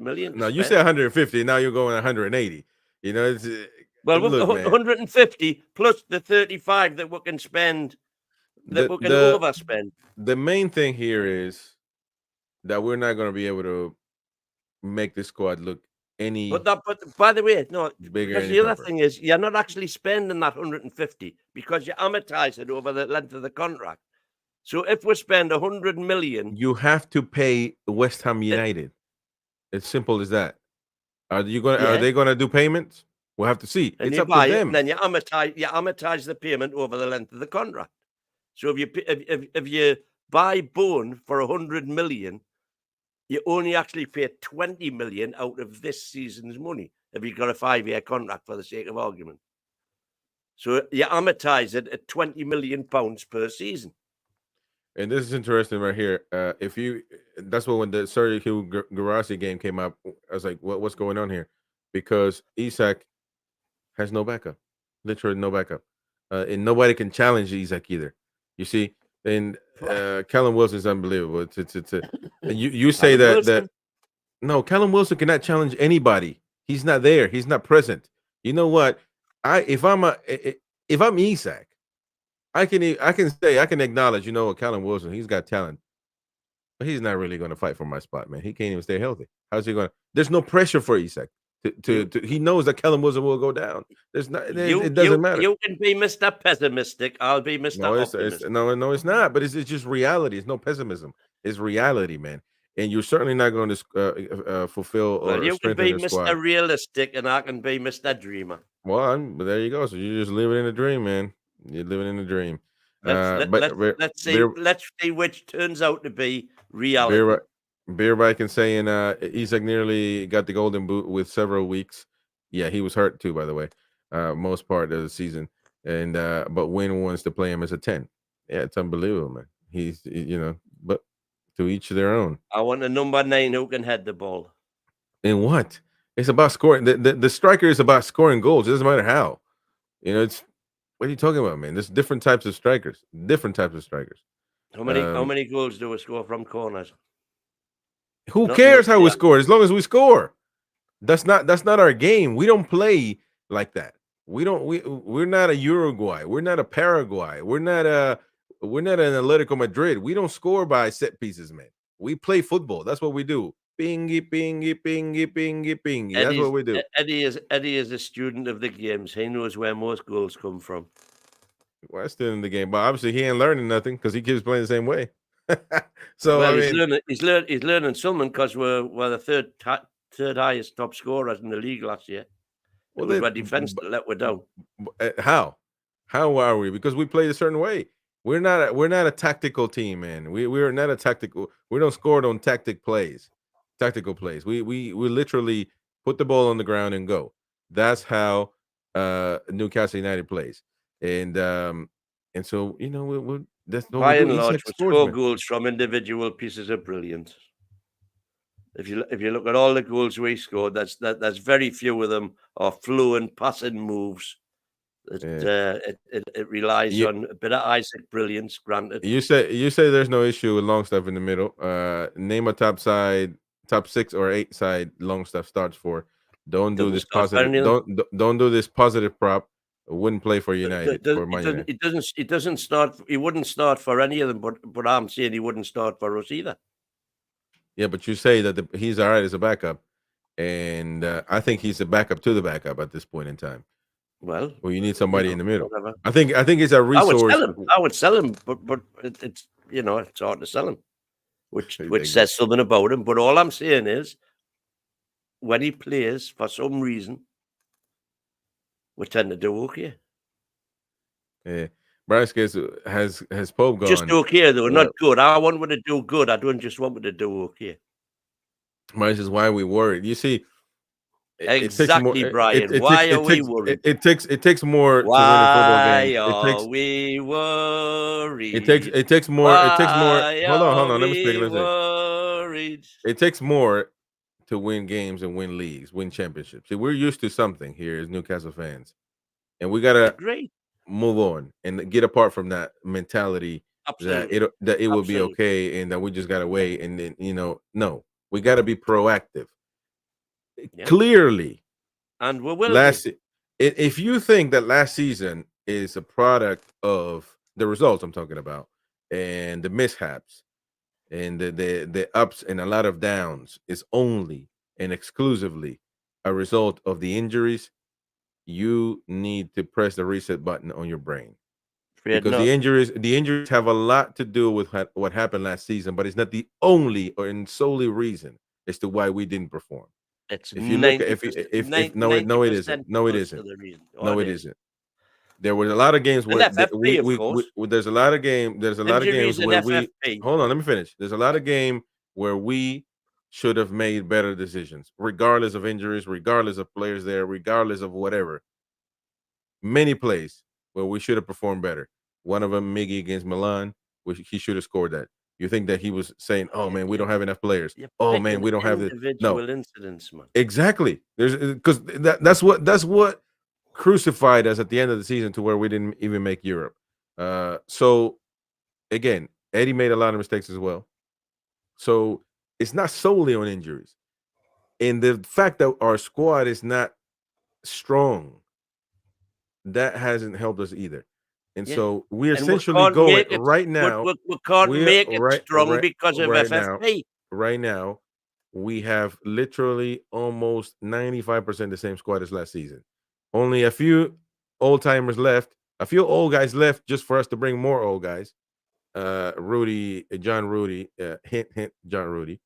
million. Now you say 150. Now you're going 180. It's well, look, 150 plus the 35 that we can spend that we can overspend. The main thing here is that we're not going to be able to make the squad look any But by the way, no, bigger. because the other thing is you're not actually spending that 150 because you amortize it over the length of the contract. So if we spend 100 million, you have to pay West Ham United. It's simple as that. Are you going? Are they going to do payments? We'll have to see. And it's you up buy to it, them. and then you amortize the payment over the length of the contract. So if you buy Bone for 100 million, you only actually pay 20 million out of this season's money if you've got a 5-year contract, for the sake of argument. So you amortize it at 20 million pounds per season. And this is interesting right here. That's what when the Sergio Guimaraes game came up, I was like, what's going on here? Because Isak has no backup, literally no backup, and nobody can challenge Isak either. You see, and Callum Wilson's unbelievable. You say that no, Callum Wilson cannot challenge anybody. He's not there. He's not present. You know what? If I'm Isak, I can acknowledge. You know what, Callum Wilson, he's got talent, but he's not really going to fight for my spot, man. He can't even stay healthy. How's he going to? There's no pressure for Isak. He knows that Callum Wilson will go down. There's not. It doesn't matter. You can be Mr. Pessimistic. I'll be Mr. Optimistic. No, it's not. But it's just reality. It's no pessimism. It's reality, man. And you're certainly not going to fulfill or you can strengthen be the squad. Mr. Realistic, and I can be Mr. Dreamer. Well, but there you go. So you're just living in a dream, man. You're living in a dream. Let's see which turns out to be reality. Beer can saying Isak nearly got the golden boot with several weeks. Yeah, he was hurt too, by the way, most part of the season. And but Wynn wants to play him as a 10. Yeah, it's unbelievable, man. He's but to each their own. I want a number 9 who can head the ball. And what? It's about scoring. The striker is about scoring goals. It doesn't matter how. It's what are you talking about, man? There's different types of strikers. How many goals do we score from corners? Who cares how we score as long as we score? That's not our game. We don't play like that. We're not a Uruguay. We're not a Paraguay. We're not an Atletico Madrid. We don't score by set pieces, man. We play football. That's what we do. Pingy, pingy, pingy, pingy, pingy. That's what we do. Eddie is a student of the games. He knows where most goals come from. Well, I still in the game, but obviously he ain't learning nothing because he keeps playing the same way. So he's learning something because we're the third highest top scorers in the league last year. Well, it was our defense that let we down. How are we? Because we played a certain way. We're not a tactical team, man. We're not a tactical. We don't score on tactical plays. We literally put the ball on the ground and go. That's how Newcastle United plays. And so that's by and large, we score goals from individual pieces of brilliance. If you look at all the goals we scored, that's very few of them are fluent passing moves. It relies on a bit of Isaac brilliance. Granted, you say there's no issue with long stuff in the middle. Name a top 6 or 8 side long stuff starts for. Don't do this positive. Don't do this positive prop. Wouldn't play for United. It doesn't start. He wouldn't start for any of them. But I'm saying he wouldn't start for us either. Yeah, but you say that he's all right as a backup, and I think he's a backup to the backup at this point in time. Well, you need somebody in the middle. Whatever. I think it's a resource. I would sell him, but it's it's hard to sell him, which says something about him. But all I'm saying is, when he plays, for some reason, we tend to do okay. Yeah. Bryce has Pope gone. Just okay though, not good. I want me to do good. I don't just want me to do okay. Bryce is why we worried. You see, exactly, Brian. Why are we worried? It takes more to win a football game. Why are we worried? It takes more. Hold on. Let me speak. It takes more to win games and win leagues, win championships. See, we're used to something here as Newcastle fans, and we gotta move on and get apart from that mentality. Absolutely. that it will be okay, and that we just gotta wait. And then no, we gotta be proactive. Yeah. Clearly, and we will. If you think that last season is a product of the results I'm talking about, and the mishaps, and the ups and a lot of downs is only and exclusively a result of the injuries, you need to press the reset button on your brain, Afraid because not. the injuries have a lot to do with what happened last season, but it's not the only or and solely reason as to why we didn't perform. It's If you look at 90%, if no, it isn't. 90% No, it plus of isn't. the reason. Oh, No, it it is. isn't. There were a lot of games And where FFP, of course. there's a lot of games Injuries and where we FFP. hold on, let me finish. There's a lot of game where we should have made better decisions, regardless of injuries, regardless of players there, regardless of whatever. Many plays where we should have performed better. One of them, Miggy against Milan, which he should have scored that. You think that he was saying, "Oh man, we don't have enough players. You're Oh man, picking we don't have the." No, individual incidents, man. exactly. There's because that's what crucified us at the end of the season to where we didn't even make Europe. So again, Eddie made a lot of mistakes as well. So it's not solely on injuries, and the fact that our squad is not strong, that hasn't helped us either. And Yeah. so we're And we essentially can't going make it, right now. we can't We're make it strong because of right now. FFP. Right now, we have literally almost 95% the same squad as last season. Only a few old timers left, a few old guys left just for us to bring more old guys. John Rudy, hint, hint, John Rudy.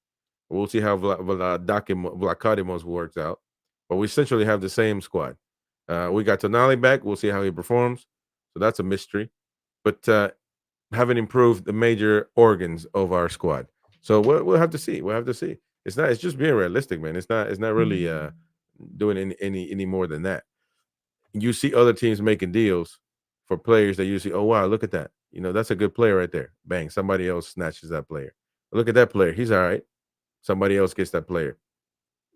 We'll see how Vlachodimos works out. But we essentially have the same squad. We got Tonali back. We'll see how he performs. So that's a mystery. But haven't improved the major organs of our squad. So we'll have to see. We'll have to see. It's not. It's just being realistic, man. It's not. It's not really doing any more than that. You see other teams making deals for players that you see. Oh wow, look at that. You know that's a good player right there. Bang! Somebody else snatches that player. Look at that player. He's all right. Somebody else gets that player.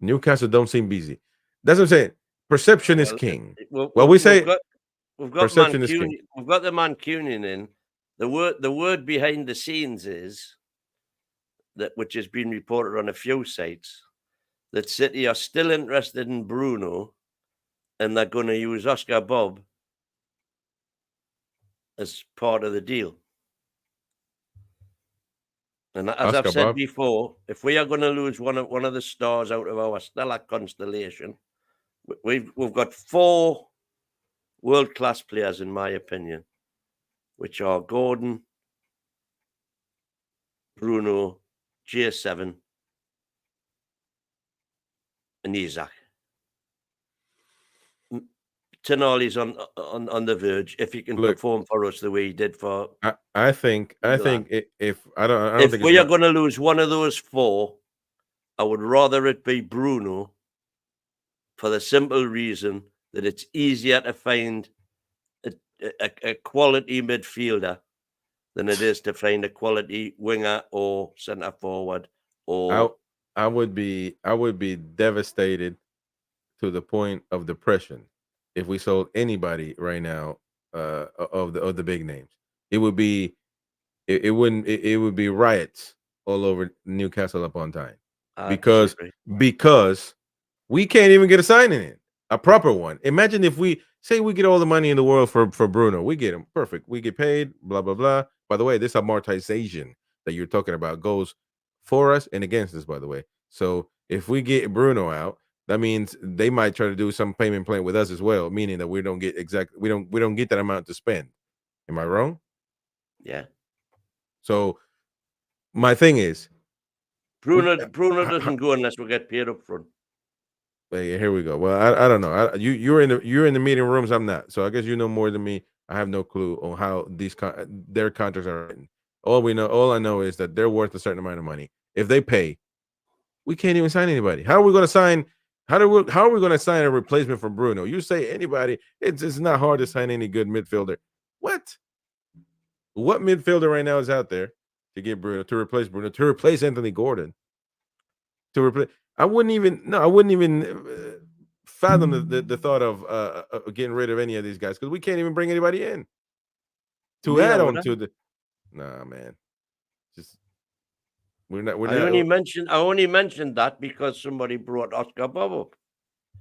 Newcastle don't seem busy. That's what I'm saying. Perception is Well, king. we- Well, we- we we've say got we've got perception is king. Mancunian. We've got the Mancunian in. The word behind the scenes is that, which has been reported on a few sites, that City are still interested in Bruno, and they're going to use Oscar Bob as part of the deal. And as I've Oscar said Bob. before, if we are going to lose one of the stars out of our stellar constellation, we've got 4 world-class players, in my opinion, which are Gordon, Bruno, J7, and Isaac. Tonali's on the verge if he can Look, perform for us the way he did for I think Milan. if I don't If think we are it's going to lose one of those 4, I would rather it be Bruno, for the simple reason that it's easier to find a quality midfielder than it is to find a quality winger or centre forward. I Or I would be devastated to the point of depression if we sold anybody right now of the big names. It would be it wouldn't it would be riots all over Newcastle upon Tyne I because disagree. because we can't even get a signing in a proper one. Imagine if we say we get all the money in the world for Bruno, we get him perfect. We get paid, blah blah blah. By the way, this amortization that you're talking about goes for us and against us. By the way, so if we get Bruno out, that means they might try to do some payment plan with us as well, meaning that we don't get we don't get that amount to spend. Am I wrong? Yeah. So my thing is, we Bruno doesn't go unless we get paid up front. here we go. Well, I don't know. You're in the meeting rooms. I'm not. So I guess you know more than me. I have no clue on how their contracts are written. All I know is that they're worth a certain amount of money. If they pay, we can't even sign anybody. How are we going to sign? How are we going to sign a replacement for Bruno? You say anybody? It's not hard to sign any good midfielder. What? What midfielder right now is out there to get Bruno to replace Anthony Gordon? To replace, I wouldn't even fathom the thought of getting rid of any of these guys because we can't even bring anybody in to Neither add would on I. to the. Nah, man, just we're not. I only mentioned that because somebody brought Oscar Bob up.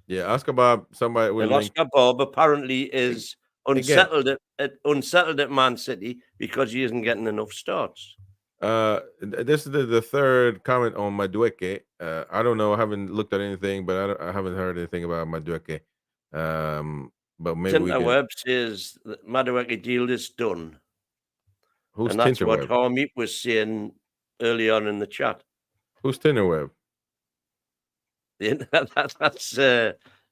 Yeah, Oscar Bob. Somebody we're And linked. Oscar Bob apparently is unsettled at Man City because he isn't getting enough starts. This is the third comment on Madueke. I don't know. I haven't looked at anything, but I haven't heard anything about Madueke. But maybe we can. Tinterweb says that Madueke deal is done. Who's and that's what Tinterweb? Harmeet was saying early on in the chat. Who's Tinterweb? That's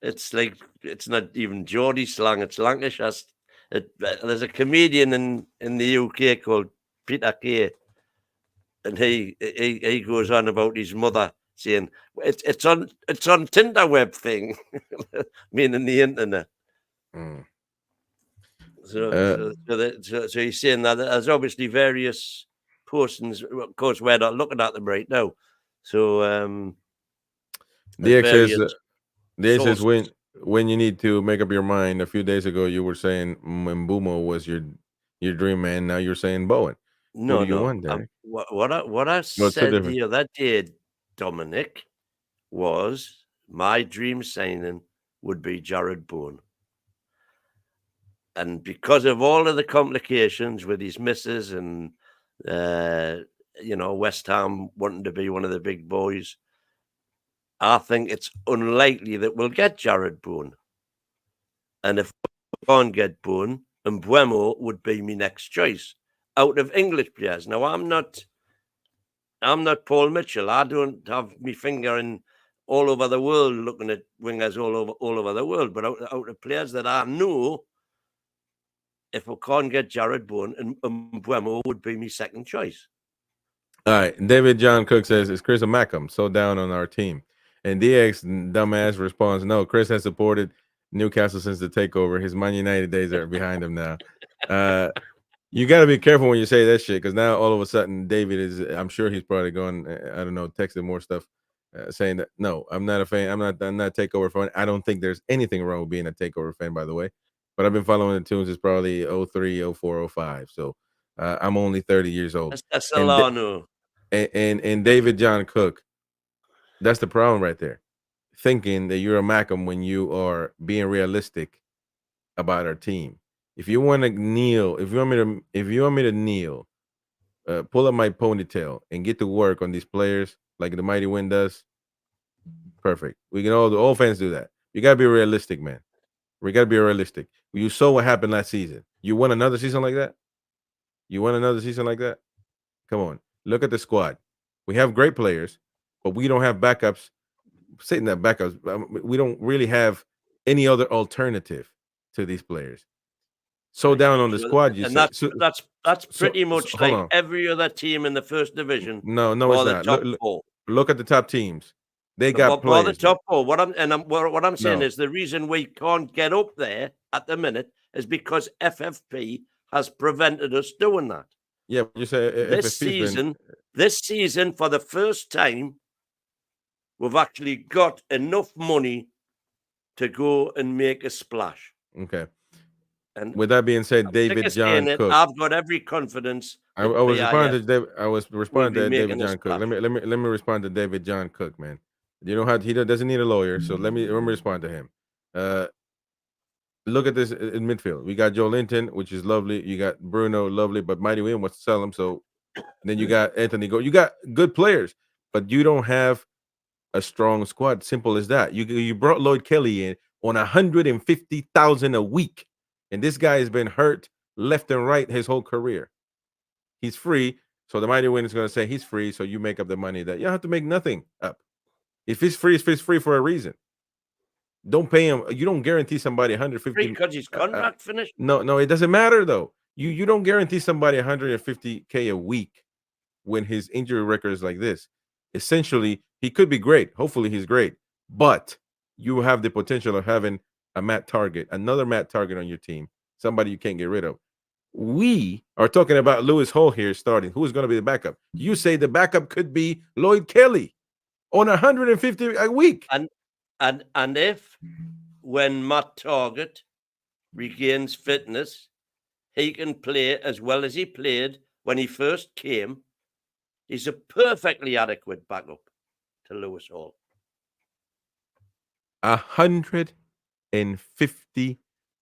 it's like, it's not even Geordie slang, it's Lancashire. There's a comedian in the UK called Peter Kay, and he goes on about his mother saying it's on Tinterweb thing, meaning the internet. Mm. So he's saying that there's obviously various postings. Of course, we're not looking at them right now. So DX says when you need to make up your mind. A few days ago, you were saying Mbumo was your dream man. Now you're saying Bowen. No, Who do you want, Derek? What I said the other day, Dominic, was my dream signing would be Jared Bowen. And because of all of the complications with his misses and, West Ham wanting to be one of the big boys, I think it's unlikely that we'll get Jared Bowen. And if we can't get Bowen, Mbeumo would be my next choice out of English players. Now, I'm not Paul Mitchell. I don't have my finger in all over the world looking at wingers all over the world. But out of players that I know, if we can't get Jared Bowen, and Mbeumo would be my second choice. All right. David John Cook says, is Chris a Mackham so down on our team? And DX dumbass responds, no, Chris has supported Newcastle since the takeover. His Man United days are behind him now. You got to be careful when you say that shit, because now all of a sudden David is, I'm sure he's probably going, I don't know, texting more stuff saying that, no, I'm not a fan. I'm not a takeover fan. I don't think there's anything wrong with being a takeover fan, by the way. But I've been following the tunes. It's probably 03, 04, 05. So I'm only 30 years old. That's Solano. And David John Cook, that's the problem right there. Thinking that you're a Mackham when you are being realistic about our team. If you want to kneel, if you want me to kneel, pull up my ponytail and get to work on these players like the Mighty Wind does, perfect. We can all fans do that. You gotta be realistic, man. We gotta be realistic. You saw what happened last season. You want another season like that? You want another season like that? Come on. Look at the squad. We have great players, but we don't have backups. Saying that backups, we don't really have any other alternative to these players. So down on the squad, you said. That's pretty much like every other team in the first division. No, it's not. Look at the top teams. They got players. The top four. What I'm saying is the reason we can't get up there at the minute is because FFP has prevented us doing that. Yeah, you say this season, for the first time, we've actually got enough money to go and make a splash. Okay. And with that being said, David John Cook, I've got every confidence. I was responding to David John Cook. Let me respond to David John Cook, man. You know how he doesn't need a lawyer, so let me respond to him. Look at this in midfield. We got Joe Linton, which is lovely. You got Bruno, lovely, but Mighty Win wants to sell him. So then you got Anthony Go. You got good players, but you don't have a strong squad. Simple as that. You brought Lloyd Kelly in on 150,000 a week, and this guy has been hurt left and right his whole career. He's free, so the Mighty Win is going to say he's free, so you make up the money that you don't have to make nothing up. If he's free, it's free for a reason. Don't pay him. You don't guarantee somebody 150 because his contract finished. No, it doesn't matter though. You don't guarantee somebody 150K a week when his injury record is like this. Essentially, he could be great. Hopefully, he's great, but you have the potential of having another Matt Target on your team, somebody you can't get rid of. We are talking about Lewis Hall here starting. Who's going to be the backup? You say the backup could be Lloyd Kelly on 150 a week. And if when Matt Target regains fitness, he can play as well as he played when he first came, he's a perfectly adequate backup to Lewis Hall. 150,000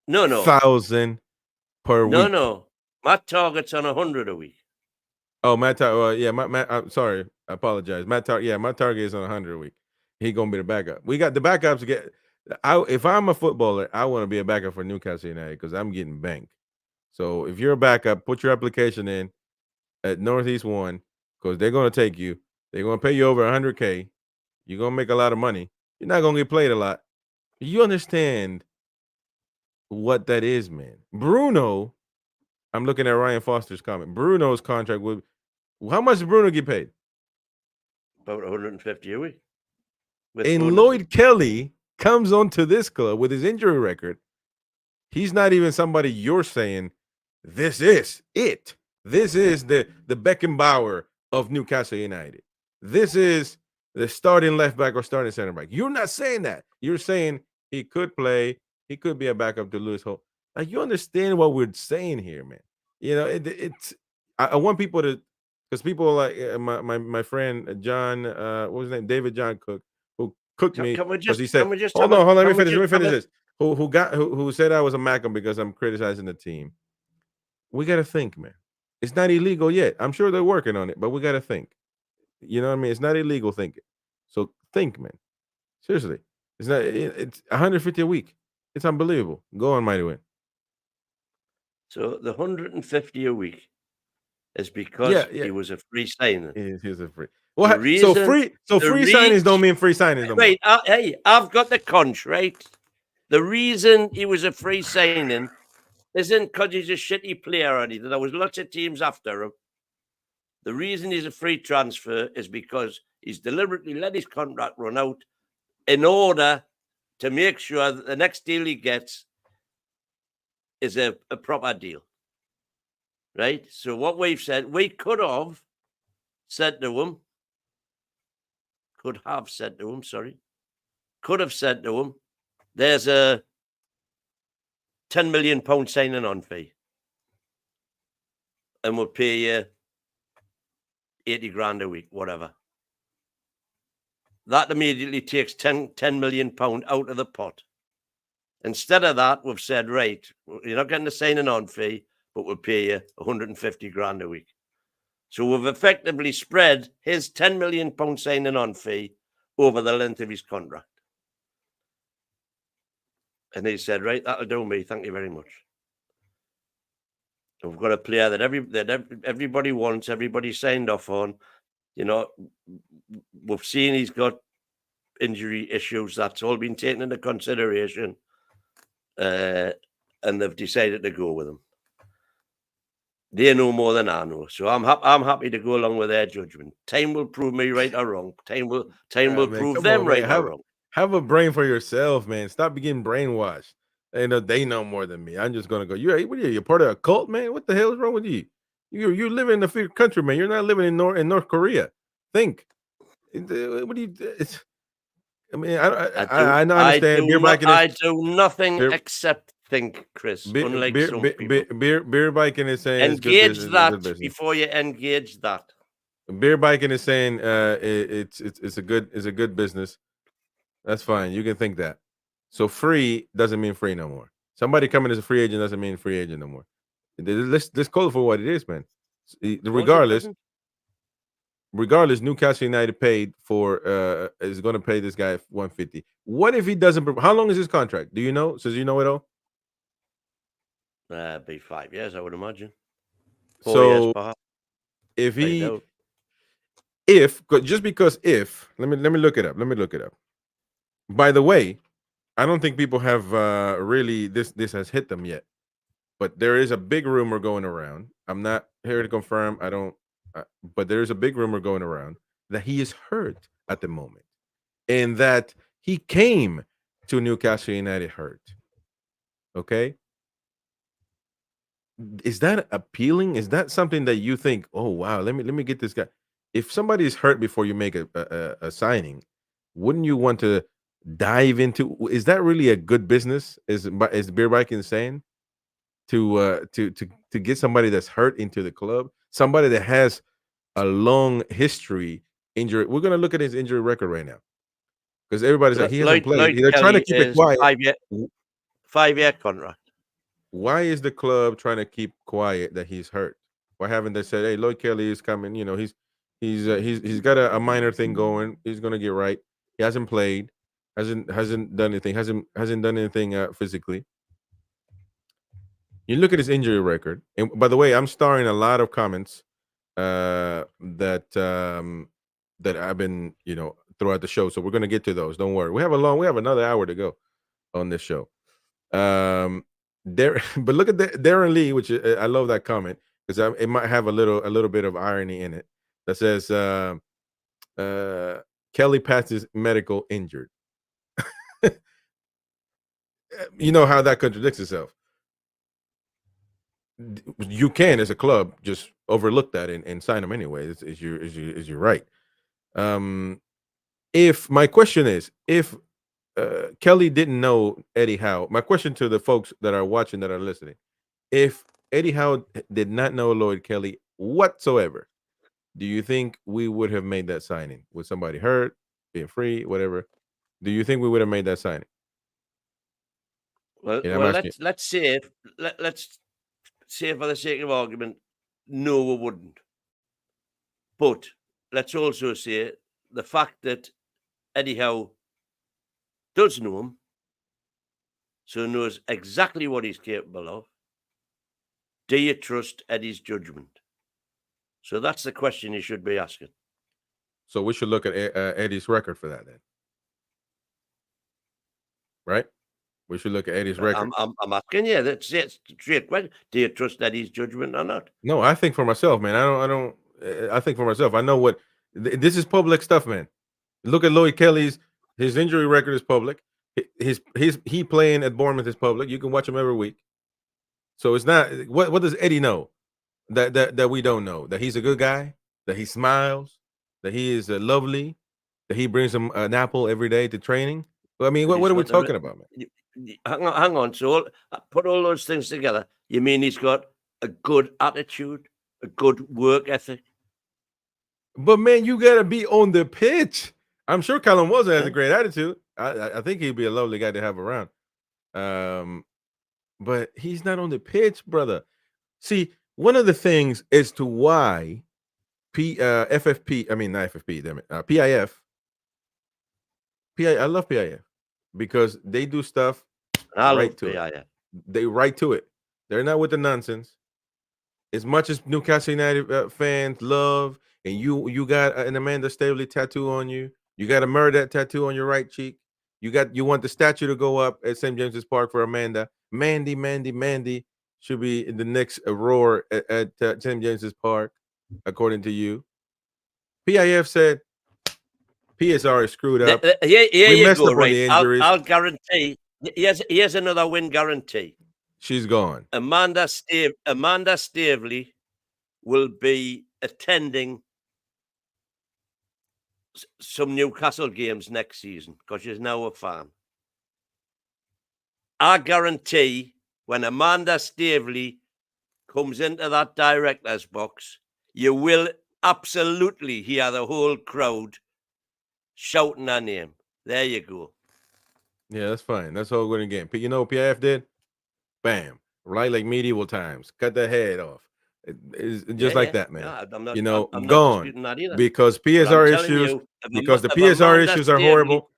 No. per week. No. Matt Target's on 100 a week. Oh, Matt Target. Yeah, Matt. I'm sorry. I apologize. Matt Target. Yeah, my target is on 100 a week. He gonna be the backup. We got the backups to get. If I'm a footballer, I want to be a backup for Newcastle United because I'm getting banked. So if you're a backup, put your application in at Northeast One because they're gonna take you. They're gonna pay you over 100K. You're gonna make a lot of money. You're not gonna get played a lot. You understand what that is, man. Bruno, I'm looking at Ryan Foster's comment. Bruno's contract would. How much does Bruno get paid? About 150 a week. And Lloyd Kelly comes onto this club with his injury record. He's not even somebody you're saying, this is it. This is the Beckenbauer of Newcastle United. This is the starting left back or starting center back. You're not saying that. You're saying he could play. He could be a backup to Lewis Holt. Like, you understand what we're saying here, man. You know, it's. I want people to, because people like my friend John, what was his name, David John Cook, who cooked me because he said, hold on, let me finish this. Who said I was a Macam because I'm criticizing the team. We got to think, man. It's not illegal yet. I'm sure they're working on it, but we got to think. You know what I mean? It's not illegal thinking. So think, man. Seriously. It's not. It's 150 a week. It's unbelievable. Go on, Mighty Win. So the 150 a week is because he was a free signing. He was a free. Well, so free signings don't mean free signings. No wait, hey, I've got the contract. The reason he was a free signing isn't because he's a shitty player or anything. There was lots of teams after him. The reason he's a free transfer is because he's deliberately let his contract run out in order to make sure that the next deal he gets is a proper deal. Right? So what we've said, we could have said to him, there's a £10 million signing on fee. And we'll pay you 80 grand a week, whatever. That immediately takes £10 million out of the pot. Instead of that, we've said, right, you're not getting the signing on fee, but we'll pay you 150 grand a week. So we've effectively spread his £10 million signing on fee over the length of his contract. And he said, right, that'll do me. Thank you very much. We've got a player that everybody wants, everybody signed off on. You know, we've seen he's got injury issues. That's all been taken into consideration. And they've decided to go with him. They know more than I know, so I'm happy to go along with their judgment. Time will prove me right or wrong. Time will prove them right or wrong. Have a brain for yourself, man. Stop getting brainwashed. They know more than me. I'm just gonna go. You're part of a cult, man. What the hell is wrong with you? You live in a free country, man. You're not living in North Korea. Think. What do you? I mean, I understand. I do nothing except think, Chris. Unlike some people. Beer biking is saying engage that before you engage that. Beer biking is saying it's a good business. That's fine. You can think that. So free doesn't mean free no more. Somebody coming as a free agent doesn't mean free agent no more. Let's call it for what it is, man. Regardless, Newcastle United paid for is going to pay this guy 150. What if he doesn't? How long is his contract? Do you know? Says you know it all. Be 5 years, I would imagine. 4 years, perhaps. Let me look it up. By the way, I don't think people have really this has hit them yet, but there is a big rumor going around. I'm not here to confirm. But there is a big rumor going around that he is hurt at the moment, and that he came to Newcastle United hurt. Okay. Is that appealing? Is that something that you think, oh wow, let me get this guy? If somebody is hurt before you make a signing, wouldn't you want to dive into? Is that really a good business? Is Beer Biking saying to get somebody that's hurt into the club, somebody that has a long history injury? We're gonna look at his injury record right now because everybody's like he hasn't played. They're trying to keep it quiet. 5 year contract. why is the club trying to keep quiet that he's hurt? Why haven't they said, "Hey, Lloyd Kelly is coming. You know, he's got a minor thing going. He's gonna get right. He hasn't played, hasn't done anything, hasn't done anything physically. You look at his injury record. And by the way, I'm starring a lot of comments that I've been, throughout the show. So we're gonna get to those. Don't worry. We have another hour to go on this show. There, but look at Darren Lee, which I love that comment because it might have a little bit of irony in it. That says Kelly passes medical injured. You know how that contradicts itself. You can, as a club, just overlook that and sign him anyway. Is your right? If my question is, if Kelly didn't know Eddie Howe, my question to the folks that are watching, that are listening, if Eddie Howe did not know Lloyd Kelly whatsoever, do you think we would have made that signing? With somebody hurt, being free, whatever, do you think we would have made that signing? Well, let's say let's say, for the sake of argument, no, we wouldn't. But let's also say the fact that Eddie Howe does know him, so knows exactly what he's capable of. Do you trust Eddie's judgment? So that's the question you should be asking. So we should look at Eddie's record for that then, right? We should look at Eddie's record. I'm asking you. That's it. Straight question. Do you trust Eddie's judgment or not? No, I think for myself, man. I think for myself. I know what this is public stuff, man. Look at Lloyd Kelly's. His injury record is public. He playing at Bournemouth is public. You can watch him every week. So it's not what does Eddie know that we don't know? That he's a good guy, that he smiles, that he is lovely, that he brings him an apple every day to training. I mean, what are we talking about, man? Hang on. So put all those things together. You mean he's got a good attitude, a good work ethic? But man, you gotta be on the pitch. I'm sure Callum Wilson has a great attitude. I think he'd be a lovely guy to have around. But he's not on the pitch, brother. See, one of the things as to why FFP, I mean not FFP, damn it, PIF. I love PIF because they do stuff right to it. They right to it. They're not with the nonsense. As much as Newcastle United fans love, and you got an Amanda Staveley tattoo on you, you got a Murder tattoo on your right cheek. You want the statue to go up at St. James's Park for Amanda. Mandy should be in the next roar at St. James's Park, according to you. PIF said PSR is screwed up. We messed up on the injuries. I'll guarantee. Here's another win guarantee. She's gone. Amanda Staveley will be attending some Newcastle games next season because she's now a fan. I guarantee when Amanda Staveley comes into that director's box, you will absolutely hear the whole crowd shouting her name. There you go. Yeah, that's fine. That's all good again. You know what PIF did? Bam. Right, like medieval times. Cut the head off. It's just like that, man. No, I'm gone. Because PSR issues. Because the PSR issues are horrible.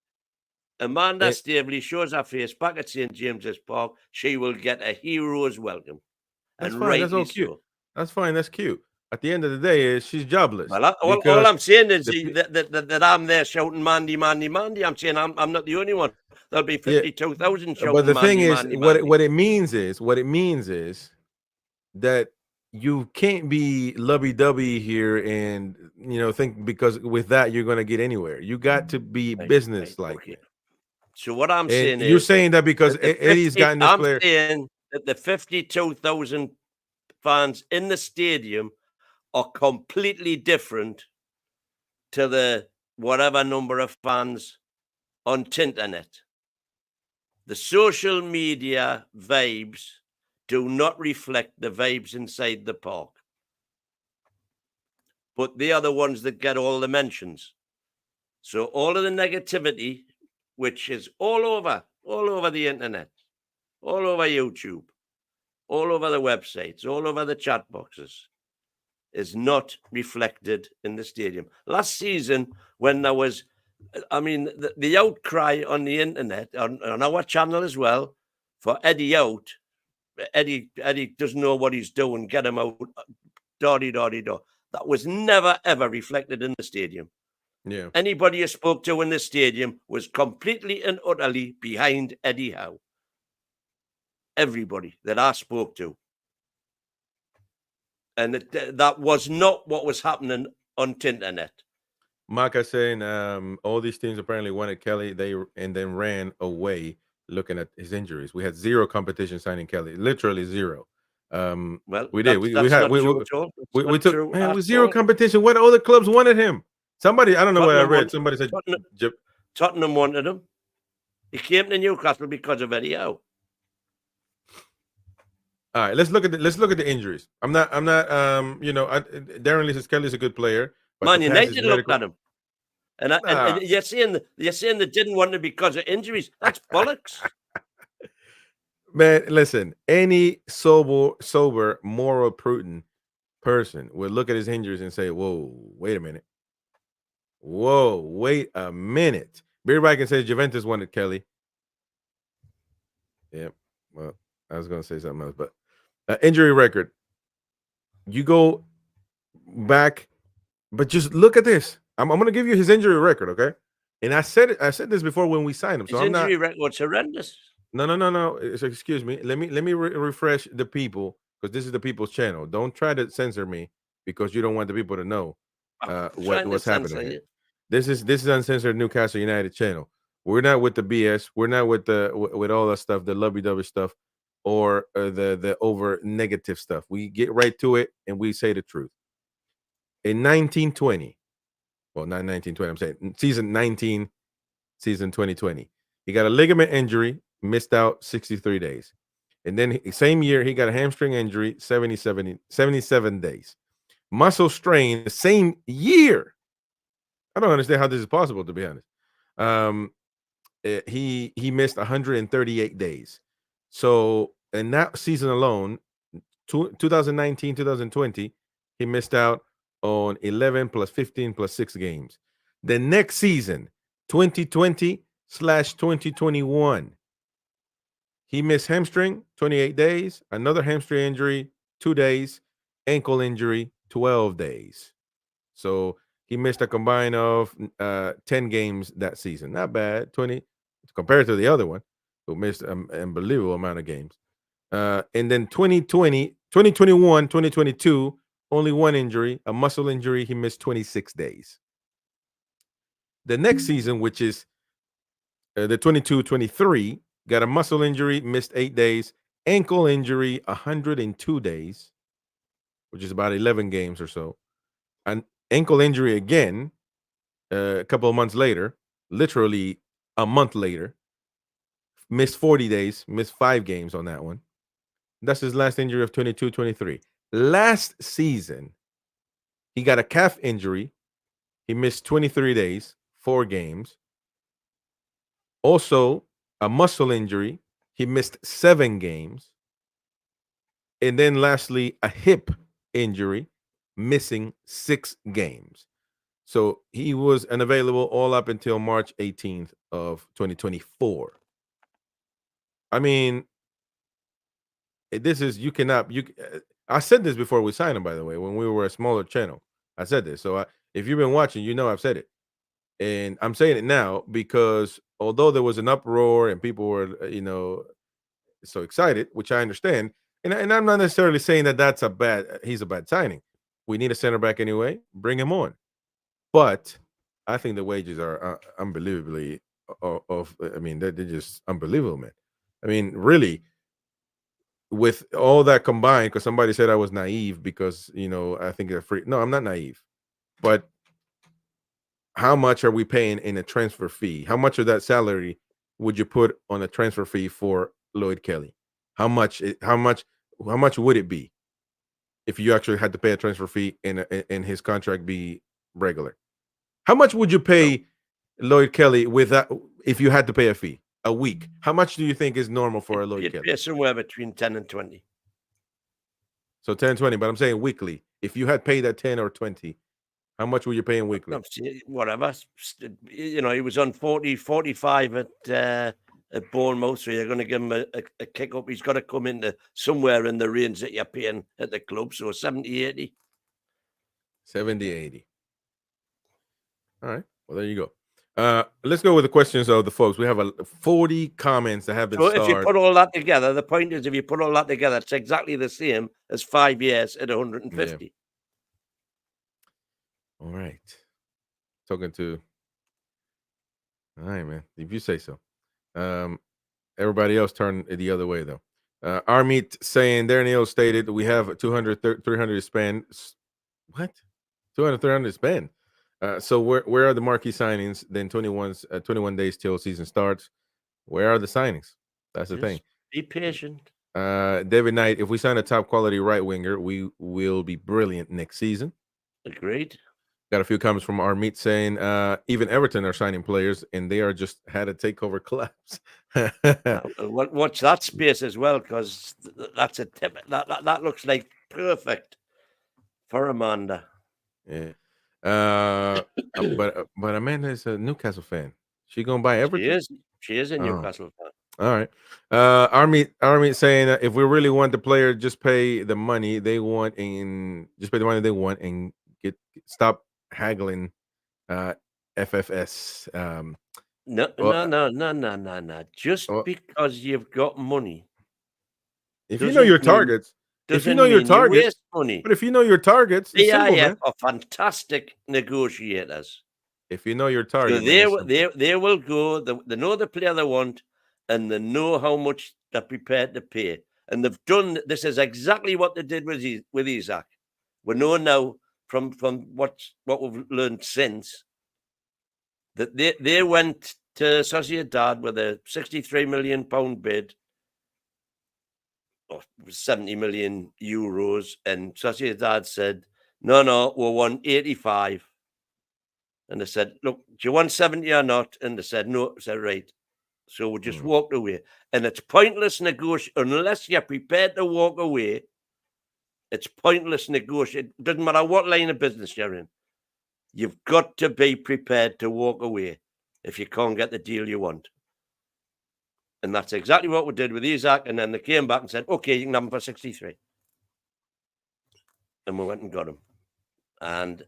Amanda Staveley shows her face back at St. James's Park. She will get a hero's welcome. That's fine. That's all cute. That's fine. That's cute. At the end of the day, she's jobless. Well, all I'm saying is that I'm there shouting Mandy. I'm saying I'm not the only one. There'll be 52,000 shouting. But the thing is, what it means is that you can't be lovey-dovey here and think because with that you're going to get anywhere. You got to be business-like. Okay. So what I'm saying is, you're saying that because Eddie's gotten this player. I'm saying that the 52,000 fans in the stadium are completely different to the whatever number of fans on Tinternet. The social media vibes do not reflect the vibes inside the park. But they are the ones that get all the mentions. So all of the negativity, which is all over the internet, all over YouTube, all over the websites, all over the chat boxes, is not reflected in the stadium. Last season, when there was, I mean, the outcry on the internet, on our channel as well, for Eddie out, Eddie doesn't know what he's doing, get him out, da-di-da-di-da. That was never, ever reflected in the stadium. Yeah. Anybody you spoke to in the stadium was completely and utterly behind Eddie Howe. Everybody that I spoke to. And that was not what was happening on Tinternet. Maka saying all these teams apparently wanted Kelly, and then ran away looking at his injuries. We had zero competition signing Kelly, literally zero. Well, we did. That's had not true at all. we took with zero competition. What other clubs wanted him? Somebody, I don't know what I read. Somebody said Tottenham wanted him. He came to Newcastle because of Eddie Howe. All right, let's look at the injuries. I'm not Darren Lee says Kelly's a good player. But Man United looked at him. And you're saying they didn't want him because of injuries. That's bollocks. Man, listen, any sober, moral, prudent person would look at his injuries and say, whoa, wait a minute. Whoa, wait a minute. Beer Viking says Juventus wanted Kelly. Yeah, well, I was going to say something else, but injury record. You go back, but just look at this. I'm going to give you his injury record, okay? And I said this before when we signed him. His injury record's horrendous. No. Excuse me. Let me refresh the people, because this is the people's channel. Don't try to censor me because you don't want the people to know what's happening here. This is uncensored Newcastle United channel. We're not with the BS. We're not with all that stuff, the lovey-dovey stuff, or the over negative stuff. We get right to it and we say the truth. In 1920, well, not 1920, I'm saying season 19, season 2020, he got a ligament injury, missed out 63 days. And then same year, he got a hamstring injury, 77 days. Muscle strain the same year. I don't understand how this is possible, to be honest. He missed 138 days. So in that season alone, 2019, 2020, he missed out on 11 plus 15 plus 6 games. The next season, 2020/2021, he missed hamstring, 28 days, another hamstring injury, 2 days, ankle injury, 12 days. So he missed a combine of 10 games that season. Not bad, 20 compared to the other one, who missed an unbelievable amount of games. And then 2020, 2021, 2022, only one injury, a muscle injury. He missed 26 days. The next season, which is the 22-23, got a muscle injury, missed 8 days, ankle injury, 102 days, which is about 11 games or so. An ankle injury again, a couple of months later, literally a month later, missed 40 days, missed 5 games on that one. That's his last injury of 22-23. Last season, he got a calf injury. He missed 23 days, 4 games. Also, a muscle injury. He missed 7 games. And then lastly, a hip injury, missing 6 games. So he was unavailable all up until March 18th of 2024. I mean, this is, I said this before we signed him, by the way, when we were a smaller channel. I said this. So if you've been watching, you know I've said it. And I'm saying it now because although there was an uproar and people were, so excited, which I understand. And I'm not necessarily saying that he's a bad signing. We need a center back anyway. Bring him on. But I think the wages are unbelievably they're just unbelievable, man. I mean, really, with all that combined, because somebody said I was naive because, I think they're free. No, I'm not naive. But how much are we paying in a transfer fee? How much of that salary would you put on a transfer fee for Lloyd Kelly? How much would it be if you actually had to pay a transfer fee and his contract be regular? How much would you pay Lloyd Kelly with that if you had to pay a fee a week? How much do you think is normal for a Lloyd Kelly? Somewhere between 10 and 20. So 10, 20, but I'm saying weekly. If you had paid that 10 or 20, how much were you paying weekly? Whatever. He was on 40, 45 at Bournemouth, so you're going to give him a kick up. He's got to come into somewhere in the range that you're paying at the club, so 70, 80. 70, 80. All right. Well, there you go. Let's go with the questions of the folks. We have 40 comments that have been So if you starred. put all that together, the point is, if you put all that together, it's exactly the same as 5 years at 150. All right. Talking to. All right, man. If you say so. Everybody else turned the other way, though. Armeet saying, there Neil stated we have 200, 300 to spend. What? 200, 300 to spend. So where are the marquee signings? Then 21 days till season starts. Where are the signings? That's the thing. Be patient. David Knight, if we sign a top quality right winger, we will be brilliant next season. Agreed. Got a few comments from our meet saying even Everton are signing players and they are just had a takeover collapse. Watch that space as well, because that's a tip. That looks like perfect for Amanda. Yeah. But Amanda is a Newcastle fan. She gonna buy Everton? She is a Newcastle fan. All right. Army saying if we really want the player, just pay the money they want and just pay the money they want and stop haggling FFS. No. Just because you've got money. If you know your targets, if you know your targets, money. But if you know your targets, the IF are fantastic negotiators. If you know your target, so they will go. They know the player they want, and they know how much they're prepared to pay. And they've done this is exactly what they did with Isaac. We know now from what we've learned since that they went to Sociedad with a £63 million bid, or 70 million euros, and Sociedad said, no, we want 85. And they said, look, do you want 70 or not? And they said, no. I said, right. So we just walked away. And it's pointless negotiate unless you're prepared to walk away. It's pointless negotiate. It doesn't matter what line of business you're in. You've got to be prepared to walk away if you can't get the deal you want. And that's exactly what we did with Isaac. And then they came back and said, okay, you can have him for 63. And we went and got him. And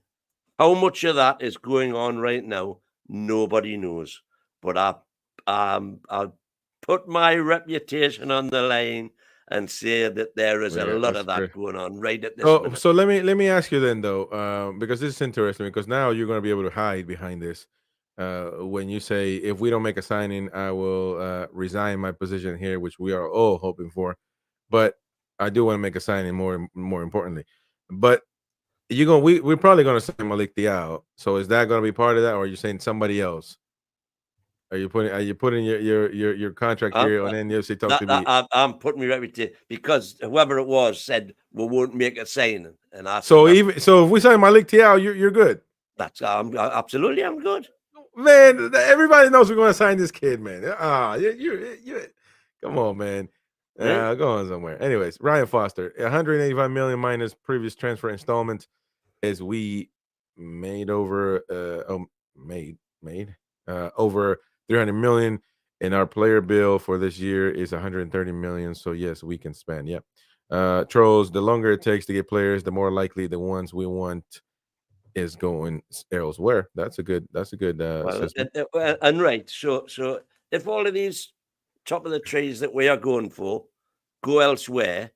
how much of that is going on right now, nobody knows. But I'll put my reputation on the line and say that there is a lot of that going on right at this minute. So let me ask you then, though, because this is interesting, because now you're going to be able to hide behind this. When you say, if we don't make a signing, I will resign my position here, which we are all hoping for. But I do want to make a signing more importantly. But we're probably going to sign Malick Thiaw. So is that going to be part of that, or are you saying somebody else? Are you putting your contract here on NUFC Talk to me? I'm putting my reputation, because whoever it was said we won't make a signing, and I. So if we sign Malick Thiaw, you're good. That's absolutely I'm good. Man, everybody knows we're going to sign this kid, man. You come on, man. Go on somewhere. Anyways, Ryan Foster, 185 million minus previous transfer installments, as we made over over 300 million, and our player bill for this year is 130 million. So yes, we can spend. Yep. Trolls, the longer it takes to get players, the more likely the ones we want is going elsewhere. That's a good assessment. And right. So if all of these top of the trees that we are going for go elsewhere,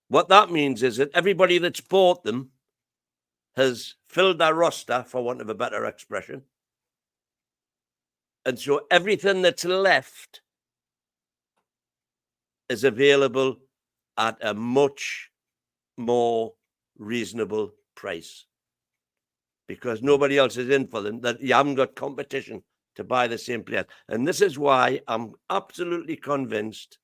what that means is that everybody that's bought them has filled their roster, for want of a better expression. And so everything that's left is available at a much more reasonable price, because nobody else is in for them, that you haven't got competition to buy the same players. And this is why I'm absolutely convinced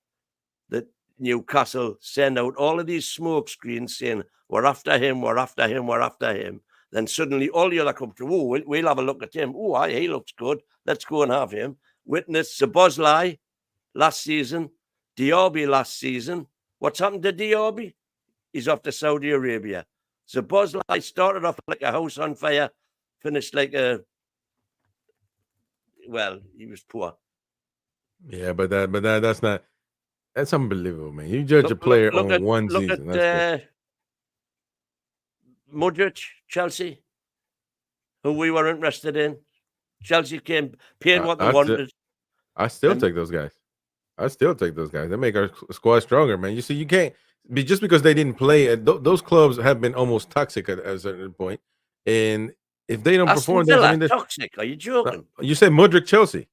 that Newcastle send out all of these smoke screens saying, we're after him, we're after him, we're after him. Then suddenly all the other come through, we'll have a look at him. Oh, he looks good. Let's go and have him. Witness Szoboszlai last season, Diaby last season. What's happened to Diaby? he's off to Saudi Arabia. So Bosley started off like a house on fire, finished like he was poor. Yeah, but that's unbelievable, man. You judge a player on one season. That's Modric, Chelsea, who we were interested in. Chelsea paid what they wanted. I still take those guys. They make our squad stronger, man. You see, you can't be just because they didn't play. Those clubs have been almost toxic at a certain point, and if they don't perform, toxic. Are you joking? You said Modric, Chelsea.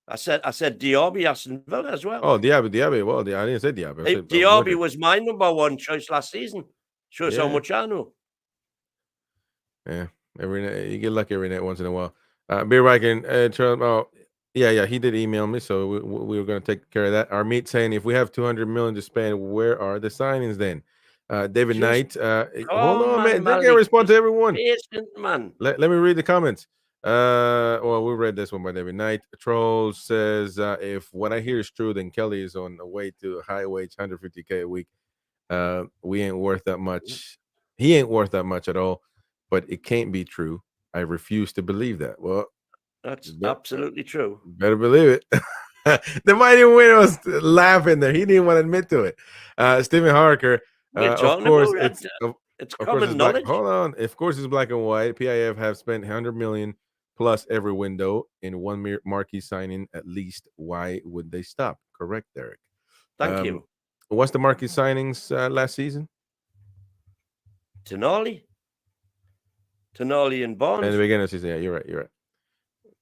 I said Diaby, Aston Villa as well. Oh, Diaby. Well, I didn't say Diaby. Diaby was my number one choice last season. Shows how much I know. Yeah, you get lucky every night once in a while. Beer Viking, yeah, he did email me, so we were going to take care of that. Our meat saying, if we have 200 million to spend, where are the signings then? David Knight, hold on, man. They can't respond to everyone. Patient, man. Let me read the comments. Well, we read this one by David Knight. Troll says, if what I hear is true, then Kelly is on the way to high wage, 150K a week. We ain't worth that much. He ain't worth that much at all, but it can't be true. I refuse to believe that. Well, that's absolutely true. Better believe it. The mighty winner was laughing there. He didn't want to admit to it. Stephen Harker, of course, it's common knowledge. Hold on. Of course, it's black and white. PIF have spent 100 million plus every window in one marquee signing at least. Why would they stop? Correct, Derek. Thank you. What's the marquee signings last season? Tonali and Barnes. At the beginning of the season, yeah, you're right.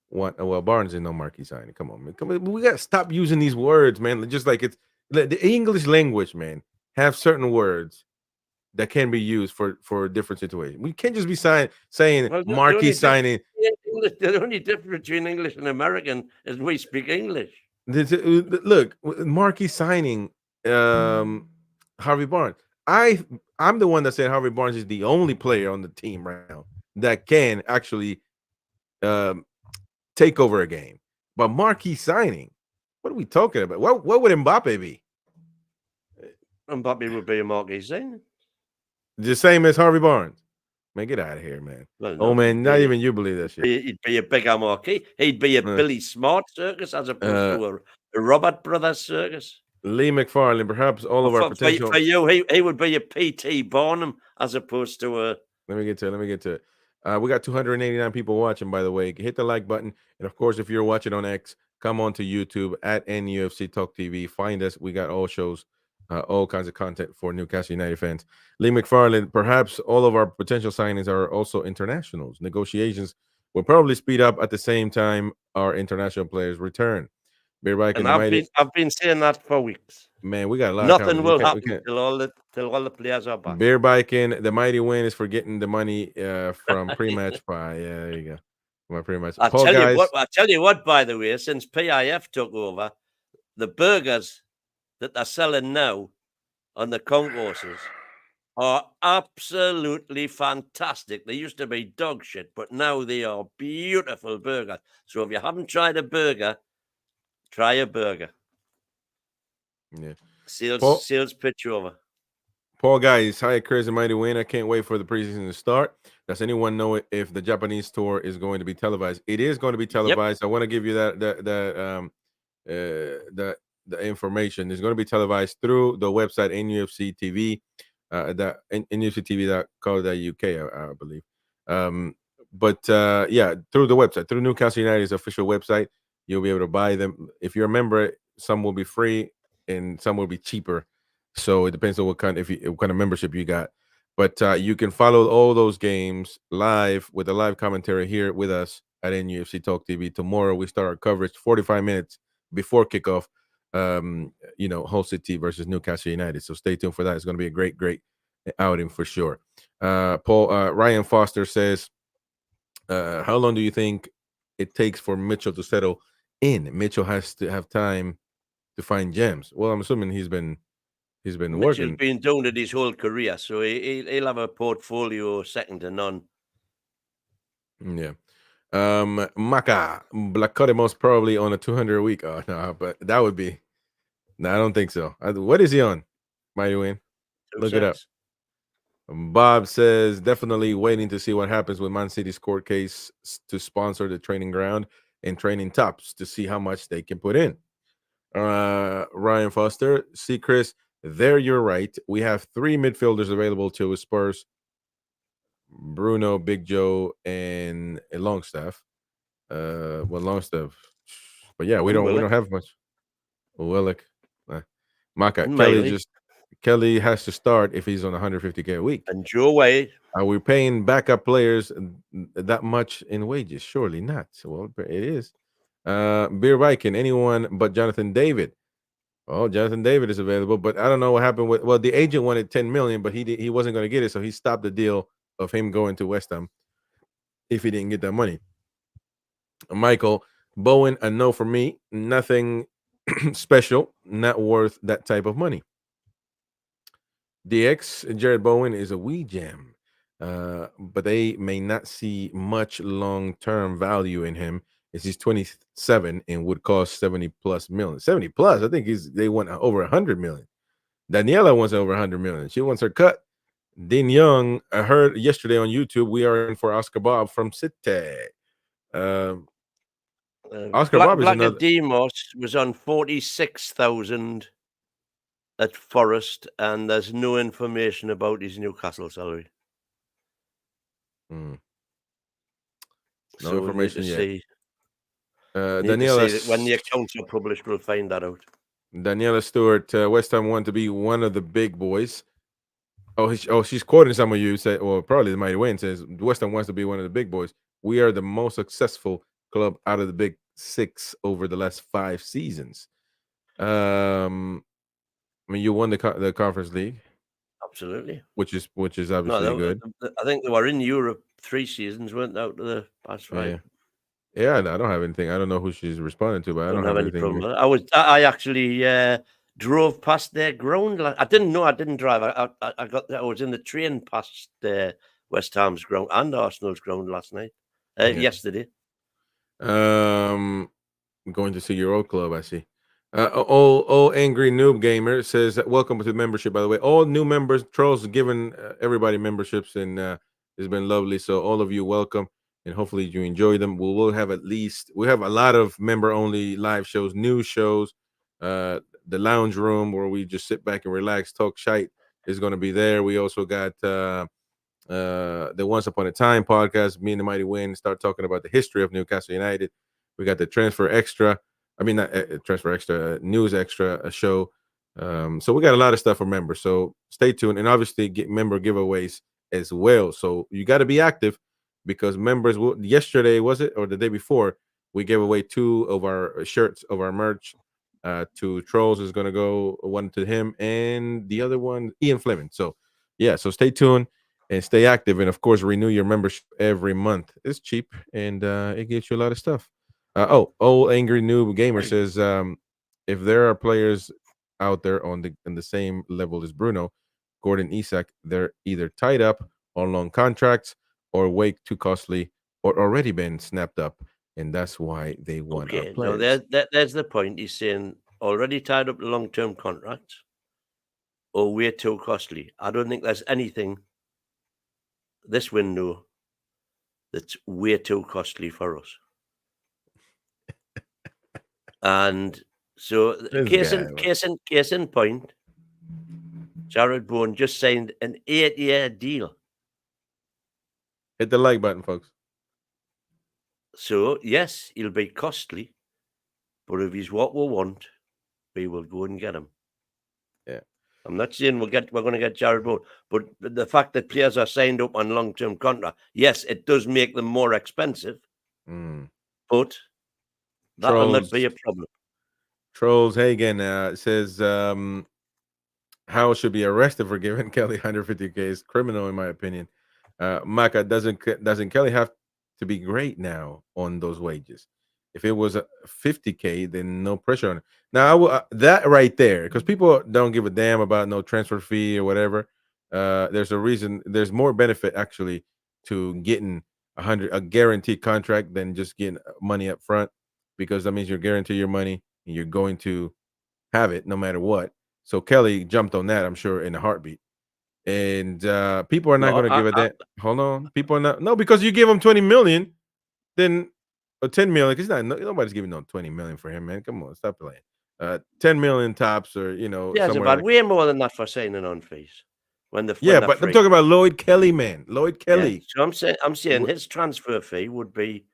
Well, Barnes is no marquee signing. Come on, man. We got to stop using these words, man. Just like it's the English language, man, have certain words that can be used for different situations. We can't just be saying marquee signing. The only difference between English and American is we speak English. Look, marquee signing, Harvey Barnes. I'm the one that said Harvey Barnes is the only player on the team right now that can actually take over a game. But marquee signing, what are we talking about? What would Mbappe be? Mbappe would be a marquee signing. The same as Harvey Barnes. Man, get out of here, man. Well, no, man, not even you believe that shit. He'd be a bigger marquee. He'd be a Billy Smart circus as opposed to a Robert Brothers circus. Lee McFarlane, perhaps all of our potential. For you, he would be a P.T. Barnum as opposed to a. Let me get to it. We got 289 people watching, by the way. Hit the like button. And, of course, if you're watching on X, come on to YouTube at NUFC Talk TV. Find us. We got all shows, all kinds of content for Newcastle United fans. Lee McFarlane, perhaps all of our potential signings are also internationals. Negotiations will probably speed up at the same time our international players return. I've been saying that for weeks. Man, we got a lot. Nothing will happen till all the players are back. Beer biking, the mighty win is for getting the money from pre-match pie. Yeah, there you go. My pre-match. I tell you what. By the way, since PIF took over, the burgers that they're selling now on the concourses are absolutely fantastic. They used to be dog shit, but now they are beautiful burgers. So if you haven't tried a burger, try a burger. Yeah. Sales pitch over. Paul, guys, hi, Chris and Mighty Win. I can't wait for the preseason to start. Does anyone know if the Japanese tour is going to be televised? It is going to be televised. Yep. I want to give you the information. It's going to be televised through the website NUFC TV, NUFCTV.co.uk, I believe. Through the website, through Newcastle United's official website, you'll be able to buy them. If you're a member, some will be free and some will be cheaper. So it depends on what kind of membership you got. But you can follow all those games live with a live commentary here with us at NUFC Talk TV. Tomorrow we start our coverage 45 minutes before kickoff. Hull City versus Newcastle United. So stay tuned for that. It's going to be a great, great outing for sure. Ryan Foster says, how long do you think it takes for Mitchell to settle in? Mitchell has to have time to find gems. Well, I'm assuming he's been working. Mitchell's been doing it his whole career, so he'll have a portfolio second to none. Yeah. Maka Blackcuddy most probably on a 200 a week. Oh no, but that would be. No, I don't think so. What is he on? Mighty Win? Look it up. Bob says definitely waiting to see what happens with Man City's court case to sponsor the training ground and training tops to see how much they can put in. Ryan Foster, see Chris, there you're right. We have 3 midfielders available to Spurs: Bruno, Big Joe, and Longstaff. Longstaff, but yeah, we And don't Willock have much. Willock, Maka, and Miley Kelly has to start if he's on 150K a week. and Joe Wade. Are we paying backup players that much in wages? Surely not. Well, it is. Beer Viking, anyone but Jonathan David. Oh, Jonathan David is available, but I don't know what happened with. Well, the agent wanted 10 million, but he wasn't going to get it, so he stopped the deal of him going to West Ham if he didn't get that money. Michael Bowen, a no for me. Nothing special, not worth that type of money. DX Jared Bowen is a wee jam, but they may not see much long-term value in him as he's 27 and would cost 70 plus million. 70 plus, I think they want over 100 million. Daniela wants over 100 million. She wants her cut. Dean Young, I heard yesterday on YouTube, we are in for Oscar Bob from City. Oscar Bob is another. Demos was on 46,000 at Forest, and there's no information about his Newcastle salary. No So information yet. Need Daniela, to see that when the accounts are published, we'll find that out. Daniela Stewart, West Ham want to be one of the big boys. She's quoting some of you. Say, well, probably the Mighty Wayne says West Ham wants to be one of the big boys. We are the most successful club out of the big 6 over the last 5 seasons. I mean, you won the Conference League, absolutely, which is obviously good. I think they were in Europe 3 seasons, weren't out to the past 5. Yeah, I don't have anything. I don't know who she's responding to, but I don't have any anything. problem. I actually drove past their ground. I didn't know. I didn't drive. I was in the train past West Ham's ground and Arsenal's ground last night. Yesterday. I'm going to see your old club. I see. All angry noob gamer says welcome to the membership. By the way, all new members, Trolls giving everybody memberships, and it's been lovely. So all of you, welcome, and hopefully you enjoy them. We have a lot of member only live shows, news shows. The lounge room where we just sit back and relax, talk shite is going to be there. We also got the Once Upon a Time podcast. Me and the Mighty Win start talking about the history of Newcastle United. We got the Transfer Extra. I mean, not Transfer Extra, News Extra, a show. So we got a lot of stuff for members. So stay tuned, and obviously get member giveaways as well. So you got to be active because members will. Yesterday was it or the day before? We gave away 2 of our shirts of our merch. To Trolls is going to go one to him, and the other one Ian Fleming. So yeah, so stay tuned and stay active, and of course renew your membership every month. It's cheap and it gives you a lot of stuff. Old angry noob gamer says if there are players out there in the same level as Bruno, Gordon, Isak, they're either tied up on long contracts or way too costly or already been snapped up, and that's why they want our players. No, there's the point. He's saying already tied up to long-term contracts or way too costly. I don't think there's anything this window that's way too costly for us. And so, case in point, Jared Bowen just signed an 8-year deal. Hit the like button, folks. So, yes, he'll be costly, but if he's what we want, we will go and get him. Yeah. I'm not saying we're going to get Jared Bowen, but the fact that players are signed up on long-term contract, yes, it does make them more expensive, but that will not be a problem. Trolls Hagen says Howell should be arrested for giving Kelly 150K. Is criminal in my opinion. Maka, doesn't Kelly have to be great now on those wages? If it was a 50K, then no pressure on it. Now that right there, because people don't give a damn about no transfer fee or whatever. There's a reason. There's more benefit actually to getting a guaranteed contract than just getting money up front, because that means you're guaranteed your money and you're going to have it no matter what. So Kelly jumped on that, I'm sure, in a heartbeat. and people are not No, going to give a damn. Hold on, people are not. No, because you give him 20 million, then or 10 million. Because nobody's giving no 20 million for him, man. Come on, stop playing. 10 million tops, or he hasn't somewhere had like. way more than that for signing on fees when Yeah, they're but I'm free. talking about Lloyd Kelly, man. Lloyd Yeah, Kelly. so I'm saying his transfer fee would be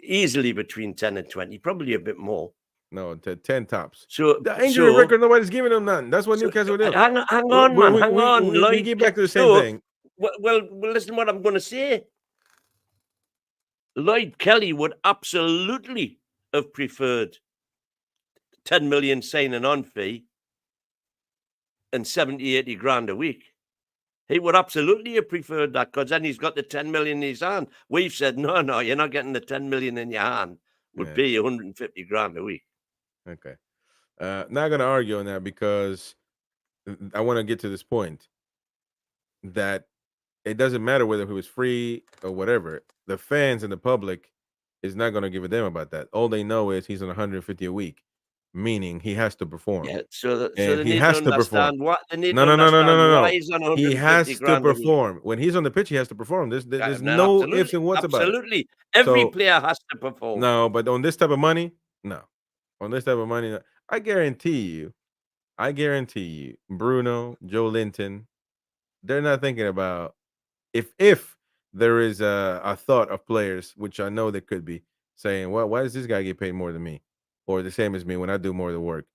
easily between 10 and 20, probably a bit more. No, 10 tops. So The injury record, nobody's giving him nothing. That's what Newcastle do. hang on, man, hang on. We get back to the same thing. Well, listen what I'm going to say. Lloyd Kelly would absolutely have preferred 10 million signing on fee and 70, 80 grand a week. He would absolutely have preferred that, because then he's got the 10 million in his hand. We've said, no, you're not getting the 10 million in your hand. We'll pay you 150 grand a week. Okay. Not going to argue on that, because I want to get to this point that it doesn't matter whether he was free or whatever. The fans and the public is not going to give a damn about that. All they know is he's on 150 a week, meaning he has to perform. Yeah, so and they he need has to perform. perform. What they need No, to no, no, no, no, understand no, why no. he's on He 150 has to grand a week. perform. When he's on the pitch, he has to perform. There's no absolutely, ifs and whats about it. Absolutely. Every player has to perform. No, but on this type of money, no. On this type of money, no. I guarantee you, Bruno, Joe Linton, they're not thinking about if there is a thought of players, which I know there could be, saying, well, why does this guy get paid more than me, or the same as me when I do more of the work?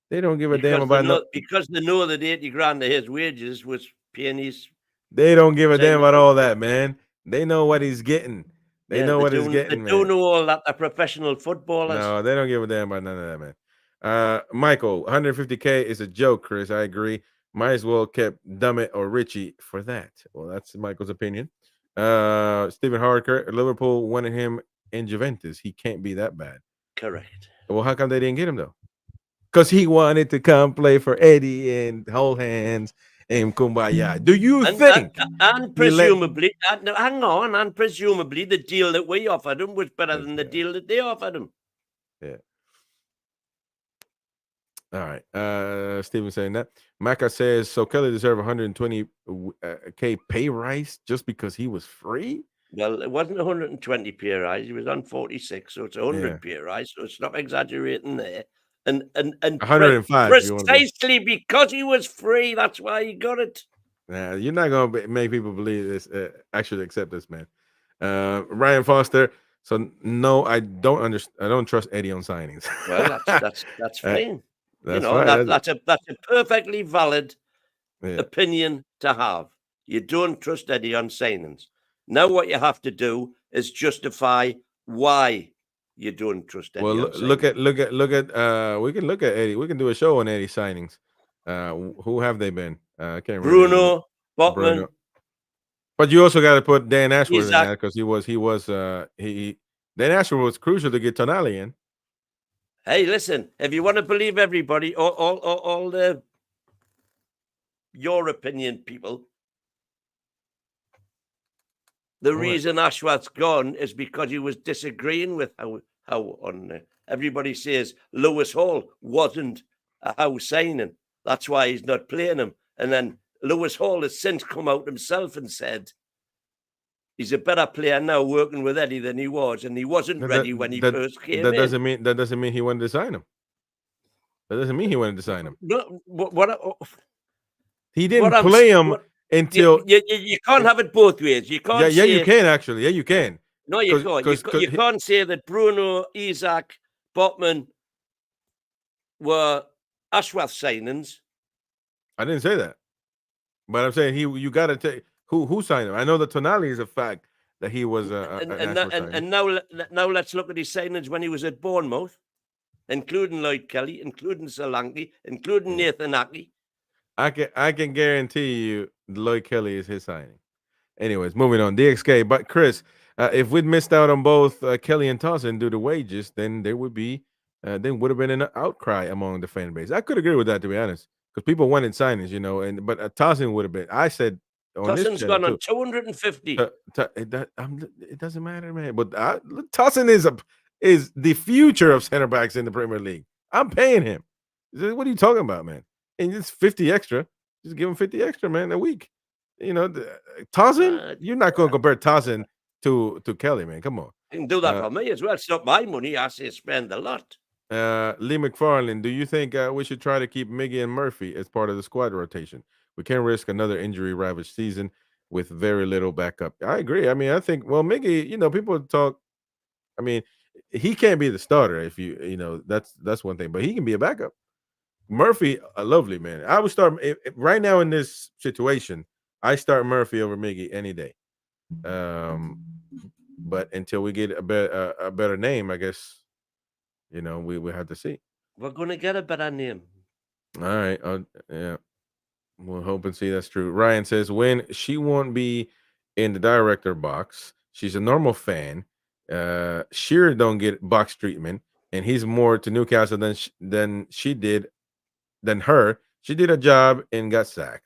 They don't give a damn about because they know that 80 grand of his wages was paying his. They don't give a damn about all that, man. They know what he's getting. They know what he's getting, They man. do know all that. They're professional footballers. No, they don't give a damn about none of that, man. Michael, 150K is a joke, Chris. I agree. Might as well kept Dummett or Richie for that. Well, that's Michael's opinion. Stephen Harker, Liverpool wanted him in Juventus. He can't be that bad. Correct. Well, how come they didn't get him, though? Because he wanted to come play for Eddie and hold hands and kumbaya. Do you think? And presumably, hang on, and presumably the deal that we offered him was better than the deal that they offered him. Yeah. All right. Steven saying that. Maka says, so Kelly deserved 120K pay rise just because he was free? Well, it wasn't 120 pay rise. He was on 46, so it's 100 pay rise. So stop exaggerating there. And 105 precisely because he was free, that's why he got it. Nah, you're not gonna make people believe this. Actually, accept this, man. Ryan Foster. So no, I don't understand. I don't trust Eddie on signings. Well, that's fine. That's right. That's a perfectly valid opinion to have. You don't trust Eddie on signings. Now, what you have to do is justify why you don't trust Eddie. Well, look at. We can look at Eddie. We can do a show on Eddie signings. Who have they been? I can't remember. Bruno, Botman. But you also got to put Dan Ashworth in that, because Dan Ashworth was crucial to get Tonali in. Hey, listen, if you want to believe everybody, all the your opinion people, the reason Ashworth's gone is because he was disagreeing with how on everybody says Lewis Hall wasn't a house signing. That's why he's not playing him. And then Lewis Hall has since come out himself and said he's a better player now working with Eddie than he was, and he wasn't ready when he first came in. That doesn't mean he wanted to sign him. That doesn't mean he wanted to sign him. No, he didn't play him until you can't have it both ways. You can't. Yeah, you can actually. Yeah, you can. No, you can't. You can't say that Bruno, Isaac, Botman were Ashworth signings. I didn't say that, but I'm saying you got to take who signed him. I know that Tonali is a fact that he was and now let's look at his signings when he was at Bournemouth, including Lloyd Kelly, including Solanke, including Nathan Ake. I can guarantee you Lloyd Kelly is his signing. Anyways, moving on. DXK. But Chris, if we'd missed out on both Kelly and Tosin due to wages, then there would be would have been an outcry among the fan base. I could agree with that, to be honest, because people wanted signings, but Tosin would have been. I said Tosin's gone on 250. It doesn't matter, man. But Tosin is the future of center backs in the Premier League. I'm paying him. What are you talking about, man? And it's 50 extra. Just give him 50 extra, man, a week. You know, Towson. You're not going to compare Towson to Kelly, man. Come on. You can do that for me as well. It's not my money. I say spend a lot. Lee McFarland, do you think we should try to keep Miggy and Murphy as part of the squad rotation? We can't risk another injury-ravaged season with very little backup. I agree. I mean, I think Miggy. You know, people talk. I mean, he can't be the starter if you know that's one thing, but he can be a backup. Murphy, a lovely man. I would start right now in this situation. I start Murphy over Miggy any day. But until we get a better name, I guess we have to see. We're going to get a better name. All right. Yeah. We'll hope and see that's true. Ryan says when she won't be in the director box, she's a normal fan. Shearer don't get box treatment, and he's more to Newcastle than she did than her. She did a job and got sacked.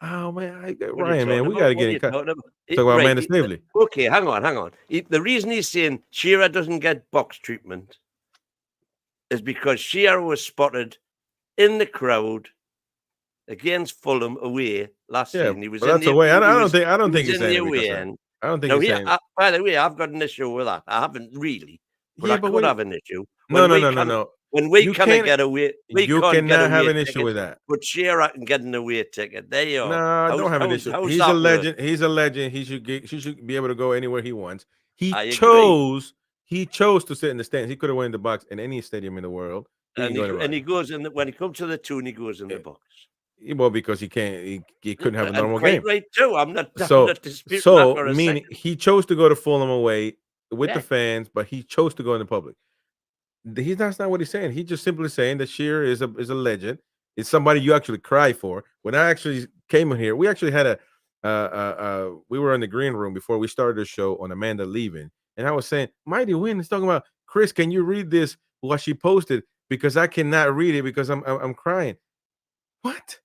Oh man, Ryan, man, we got to get in cut. Talk about Amanda Snavely. Okay, hang on. The reason he's saying Shearer doesn't get box treatment is because Shearer was spotted in the crowd against Fulham away last season. He was in the away. I don't think he's in the away end. I don't think he's saying. By the way, I've got an issue with that. I haven't really, but I could have an issue. No. When we can't get away, you cannot have an issue with that. But Shearer can get an away ticket. There you are. No, I don't have an issue. He's a legend. He's a legend. He should be able to go anywhere he wants. He chose to sit in the stands. He could have went in the box in any stadium in the world. And he goes in when he comes to the tune, he goes in the box. Well, because he can't, he couldn't have a normal game. Right, too. I'm not disputing so that for a meaning second. he chose to go to Fulham away with the fans, but he chose to go in the public. That's not what he's saying. He's just simply saying that Shearer is a legend. It's somebody you actually cry for. When I actually came in here, we actually had we were in the green room before we started the show on Amanda leaving, and I was saying, Mighty Win is talking about Chris. Can you read this? What she posted, because I cannot read it because I'm crying. What?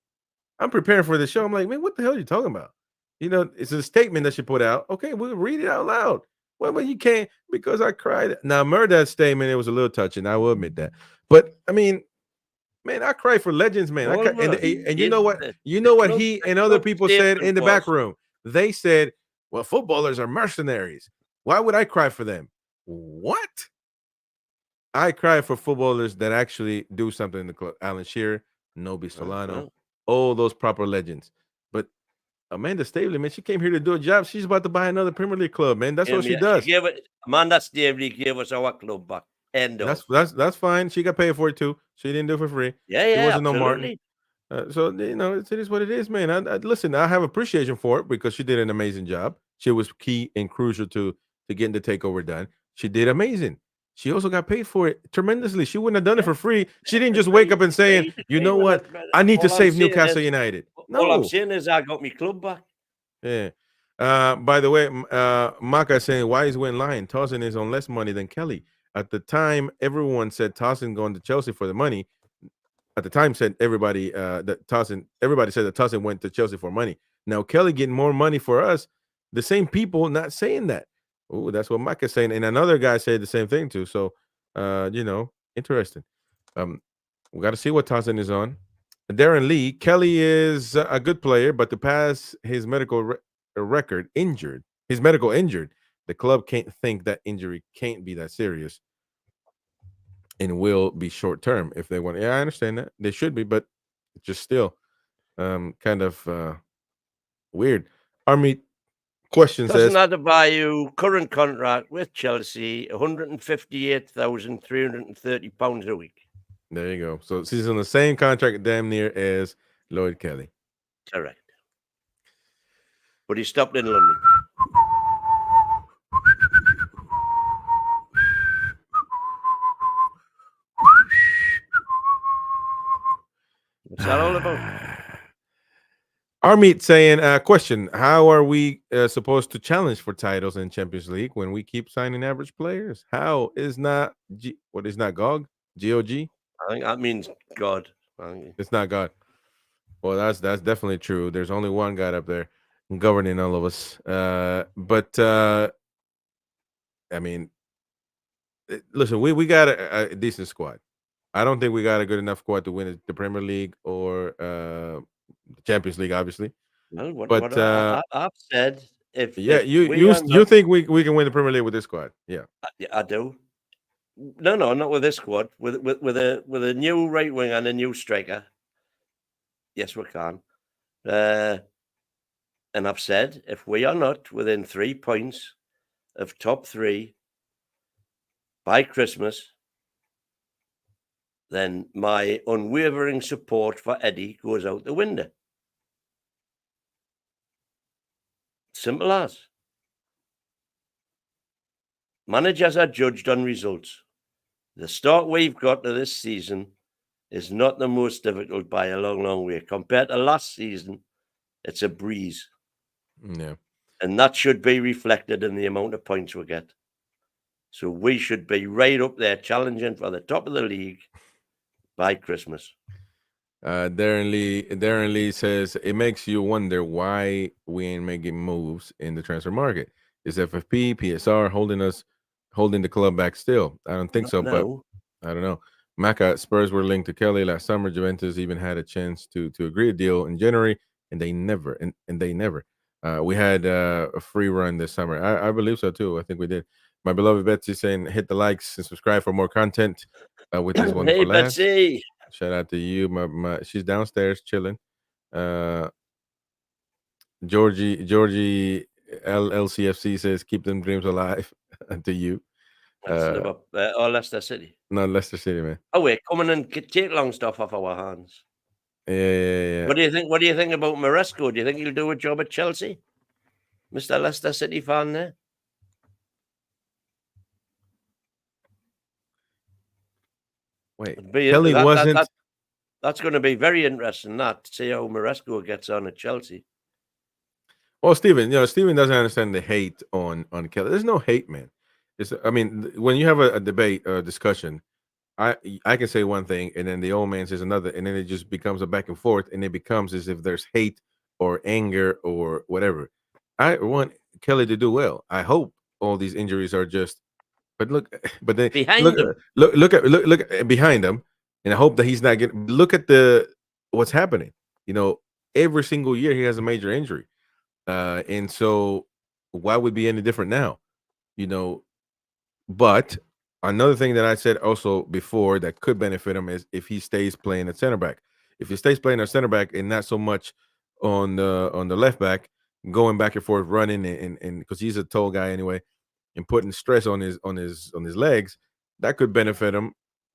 I'm preparing for the show. I'm like, man, what the hell are you talking about? You know, it's a statement that she put out. Okay, we'll read it out loud. Well, but you can't because I cried. Now, Murda's statement, it was a little touching. I will admit that. But I mean, man, I cry for legends, man. And you know what? You know what he and other people said in the back room? They said, well, footballers are mercenaries. Why would I cry for them? What? I cry for footballers that actually do something in the club. Alan Shearer, Nobi Solano, all those proper legends. But Amanda Stavely, man, she came here to do a job. She's about to buy another Premier League club, man. That's what she does. Amanda Stavely gave us our club back. That's fine. She got paid for it too. She didn't do it for free. Yeah, it wasn't absolutely. no Martin. So it is what it is, man. Listen, I have appreciation for it because she did an amazing job. She was key and crucial to getting the takeover done. She did amazing. She also got paid for it tremendously. She wouldn't have done it for free. She didn't just wake up and saying, you know what, I need to save Newcastle United. No. All I'm saying is I got my club back. Yeah. By the way, Maka is saying, why is Wayne lying? Towson is on less money than Kelly. At the time, everyone said Towson going to Chelsea for the money. At the time, said everybody said that Towson went to Chelsea for money. Now Kelly getting more money for us. The same people not saying that. Oh, that's what Mike is saying, and another guy said the same thing too. So, interesting. We got to see what Towson is on. Darren Lee, Kelly is a good player, but to pass his medical record injured, the club can't think that injury can't be that serious, and will be short term if they want. Yeah, I understand that they should be, but just still, kind of weird. Army. Question doesn't says, have to buy you current contract with Chelsea, £158,330 a week. There you go. So she's on the same contract damn near as Lloyd Kelly. Correct. But he stopped in London. What's that all about? Armeet saying, question, how are we supposed to challenge for titles in Champions League when we keep signing average players? How is not what is not GOG? G-O-G? I think that means God. It's not God. Well, that's definitely true. There's only one God up there governing all of us. But I mean, listen, we got a decent squad. I don't think we got a good enough squad to win the Premier League or the Champions League, obviously. Well, what But I've said, if yeah, we are you not, think we can win the Premier League with this squad? Yeah. I do. No, not with this squad. With a new right wing and a new striker. Yes, we can. And I've said, if we are not within 3 points of top 3 by Christmas, then my unwavering support for Eddie goes out the window. Simple as. Managers are judged on results. The start we've got to this season is not the most difficult by a long, long way. Compared to last season, it's a breeze. Yeah. And that should be reflected in the amount of points we get. So we should be right up there challenging for the top of the league by Christmas. Darren Lee says it makes you wonder why we ain't making moves in the transfer market. Is FFP, PSR holding the club back still? I don't think so, but I don't know. Maka, Spurs were linked to Kelly last summer. Juventus even had a chance to agree a deal in January, and they never. We had a free run this summer. I believe so too. I think we did. My beloved Betsy saying, hit the likes and subscribe for more content with these wonderful Hey, laughs. Betsy. Shout out to you. She's downstairs chilling. Georgie LCFC says, keep them dreams alive. To you. That's Liverpool or Leicester City. No, Leicester City, man. Oh, we're coming and take long stuff off our hands. Yeah. What do you think? What do you think about Maresco? Do you think he'll do a job at Chelsea, Mr. Leicester City fan there? Wait, Kelly wasn't. That's going to be very interesting. To see how Maresco gets on at Chelsea. Well, Steven doesn't understand the hate on Kelly. There's no hate, man. I mean, when you have a debate, a discussion, I can say one thing, and then the old man says another, and then it just becomes a back and forth, and it becomes as if there's hate or anger or whatever. I want Kelly to do well. I hope all these injuries are just. But look, but then Behind him. look at behind him, and I hope that he's not getting. Look at what's happening. Every single year he has a major injury, and so why would it be any different now? But another thing that I said also before that could benefit him is if he stays playing at center back. If he stays playing at center back and not so much on the left back, going back and forth running and because he's a tall guy anyway, and putting stress on his legs, that could benefit him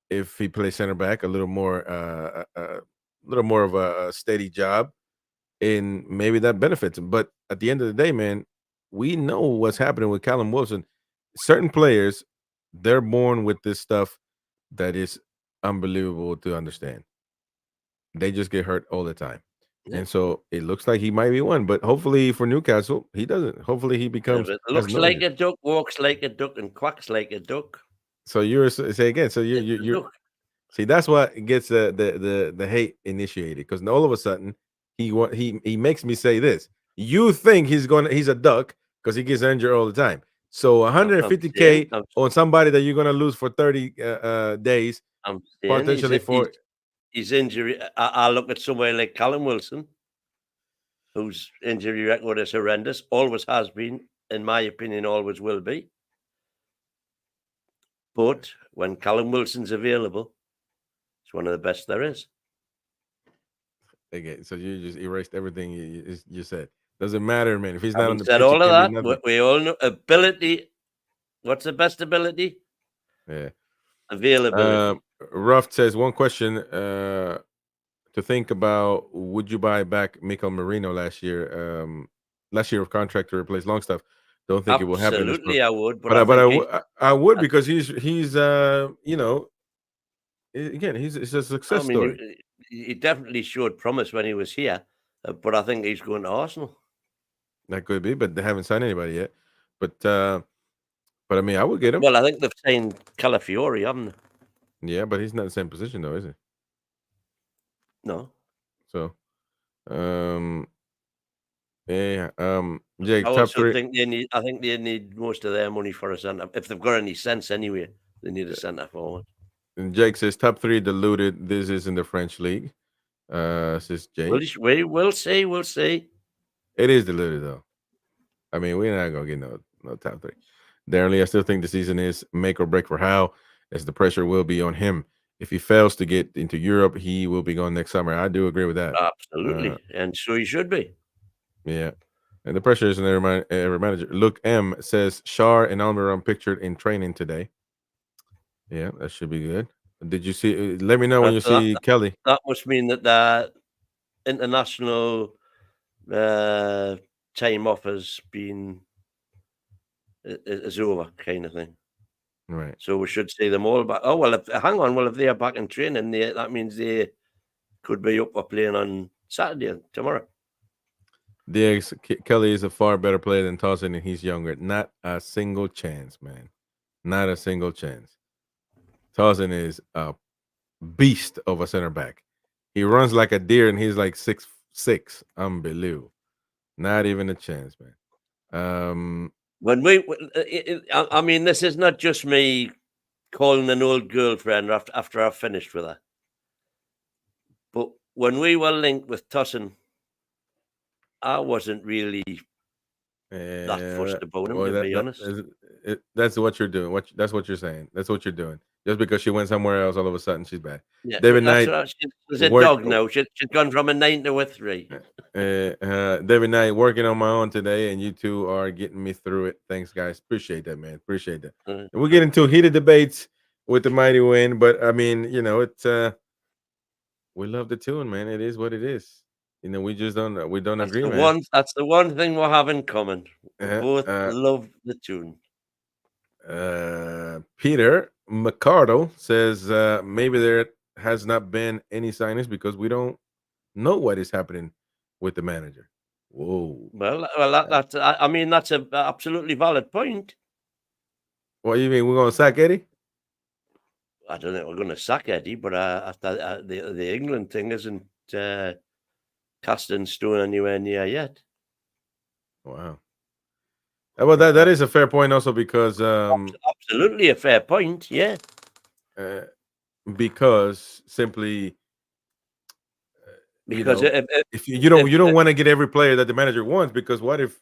if he plays center back a little more of a steady job, and maybe that benefits him. But at the end of the day, man, we know what's happening with Callum Wilson. Certain players, they're born with this stuff that is unbelievable to understand. They just get hurt all the time. Yeah. And so it looks like he might be one, but hopefully for Newcastle, he doesn't. Hopefully he becomes. It looks like a duck, walks like a duck, and quacks like a duck. So you're say again. So you're see, that's what gets the hate initiated, because all of a sudden he makes me say this. You think he's a duck because he gets injured all the time. So 150K on somebody that you're gonna lose for 30 days, potentially for his injury. I look at somebody like Callum Wilson, whose injury record is horrendous, always has been, in my opinion, always will be. But when Callum Wilson's available, it's one of the best there is. Okay, so you just erased everything you said. Doesn't matter, man. If he's not on the pitch, all of that. We all know ability. What's the best ability? Yeah, availability. Ruff says one question to think about: would you buy back Mikel Merino last year? Last year of contract to replace Longstaff. Don't think it will happen. Absolutely, I would. But I would, because he's again, it's a success story. He definitely showed promise when he was here, but I think he's going to Arsenal. That could be, but they haven't signed anybody yet. But I mean, I would get him. Well, I think they've signed Calafiori, haven't they? Yeah, but he's not in the same position though, is he? No. So, yeah. Jake, I top also 3. think I think they need most of their money for a centre. If they've got any sense anyway, they need a centre forward. And Jake says top 3 diluted. This is in the French league. Says Jay. We will see. We'll see. It is deluded though. I mean, we're not gonna get no top three. Darrenly, I still think the season is make or break for Howe, as the pressure will be on him. If he fails to get into Europe, he will be gone next summer. I do agree with that. Absolutely, and so he should be. Yeah. And the pressure is on every manager. Luke M says Shar and Almiron pictured in training today. Yeah, that should be good. Did you see? Let me know when you see Kelly. That must mean that the international time off has been is over, kind of thing. Right. So we should see them all back. Oh well, hang on. Well, if they are back in training, that means they could be up for playing on Saturday tomorrow. Kelly is a far better player than Towson, and he's younger. Not a single chance, man. Not a single chance. Towson is a beast of a center back. He runs like a deer, and he's like 6'6". Unbelievable. Not even a chance, man. When I mean, this is not just me calling an old girlfriend after I've finished with her. But when we were linked with Towson, I wasn't really that fussed about him, to be honest. That's what you're doing. That's what you're saying. That's what you're doing. Just because she went somewhere else, all of a sudden she's bad. Yeah, David Knight. She's a dog now. She's gone from a 9 to a 3. David Knight, working on my own today, and you two are getting me through it. Thanks, guys. Appreciate that, man. Appreciate that. And we get into heated debates with the mighty win, but I mean, it's we love the tune, man. It is what it is. We just don't agree, man. That's the one thing we have in common. We both love the tune. Peter McCardle says maybe there has not been any signings because we don't know what is happening with the manager. Whoa. Well, that's I mean, that's an absolutely valid point. What do you mean? We're going to sack Eddie? I don't think we're going to sack Eddie, but the England thing isn't cast in stone anywhere near yet. Wow. Well, that is a fair point also because absolutely a fair point, yeah. Because simply because if you don't want to get every player that the manager wants, because what if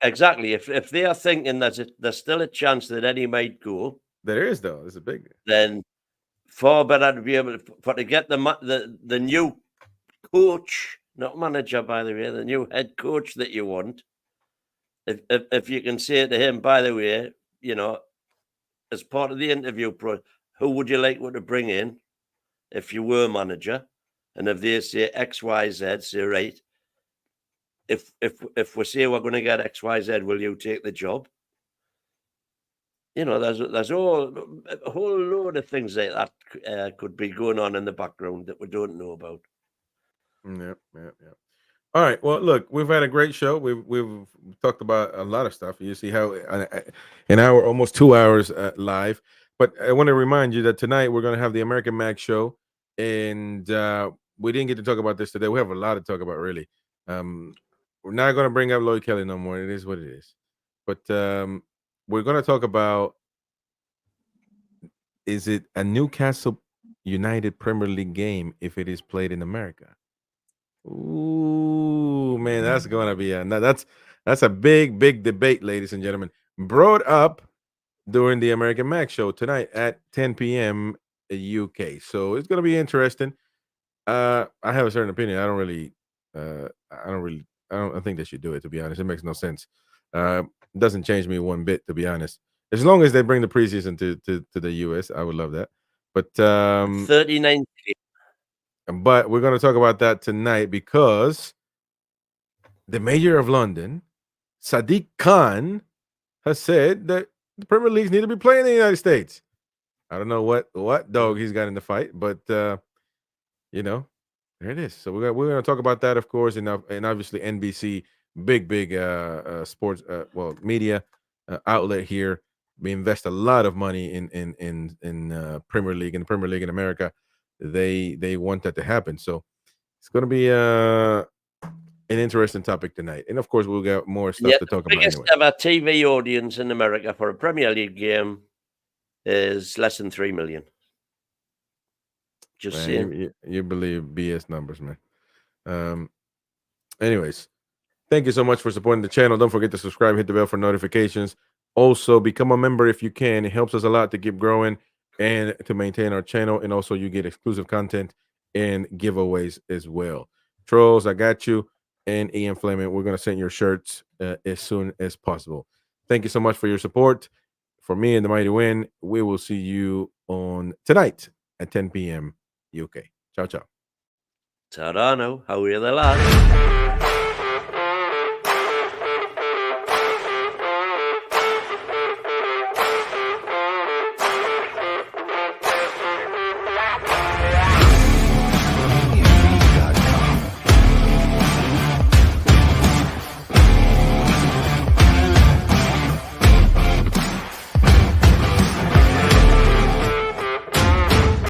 exactly if they are thinking that there's still a chance that Eddie might go, there is though. It's a big then far better to be able to get the new coach, not manager, by the way, the new head coach that you want. If you can say to him, by the way, as part of the interview who would you like to bring in if you were manager? And if they say X, Y, Z, say right. If we say we're going to get X, Y, Z, will you take the job? There's a whole load of things like that could be going on in the background that we don't know about. Yeah. All right. Well, look, we've had a great show. We've talked about a lot of stuff. You see how an hour, almost 2 hours live. But I want to remind you that tonight we're going to have the American Mag show, and we didn't get to talk about this today. We have a lot to talk about, really. We're not going to bring up Lloyd Kelly no more. It is what it is. But we're going to talk about, is it a Newcastle United Premier League game if it is played in America? Ooh, man, that's going to be that's a big debate, ladies and gentlemen. Brought up during the American Mag show tonight at 10 p.m. UK. So it's going to be interesting. I have a certain opinion. I don't think they should do it, to be honest. It makes no sense. It doesn't change me one bit, to be honest. As long as they bring the preseason to the US, I would love that. But 39. But we're going to talk about that tonight because the mayor of London, Sadiq Khan, has said that the Premier Leagues need to be playing in the United States. I don't know what dog he's got in the fight, but there it is. So we're going to talk about that, of course, and obviously NBC, big sports media outlet here. We invest a lot of money in Premier League, and the Premier League in America. They want that to happen. So it's going to be an interesting topic tonight, and of course we'll get more stuff to talk about. The biggest ever TV audience in America for a Premier League game is less than 3 million. Just Man, saying. you believe BS numbers, man. Anyways, thank you so much for supporting the channel. Don't forget to subscribe, hit the bell for notifications. Also, become a member if you can. It helps us a lot to keep growing and to maintain our channel. And also, you get exclusive content and giveaways as well. Trolls, I got you. And Ian Fleming, we're going to send your shirts as soon as possible. Thank you so much for your support. For me and the Mighty Win, we will see you on tonight at 10 p.m. UK. Ciao, ciao. Ta-ra now. How are the lads?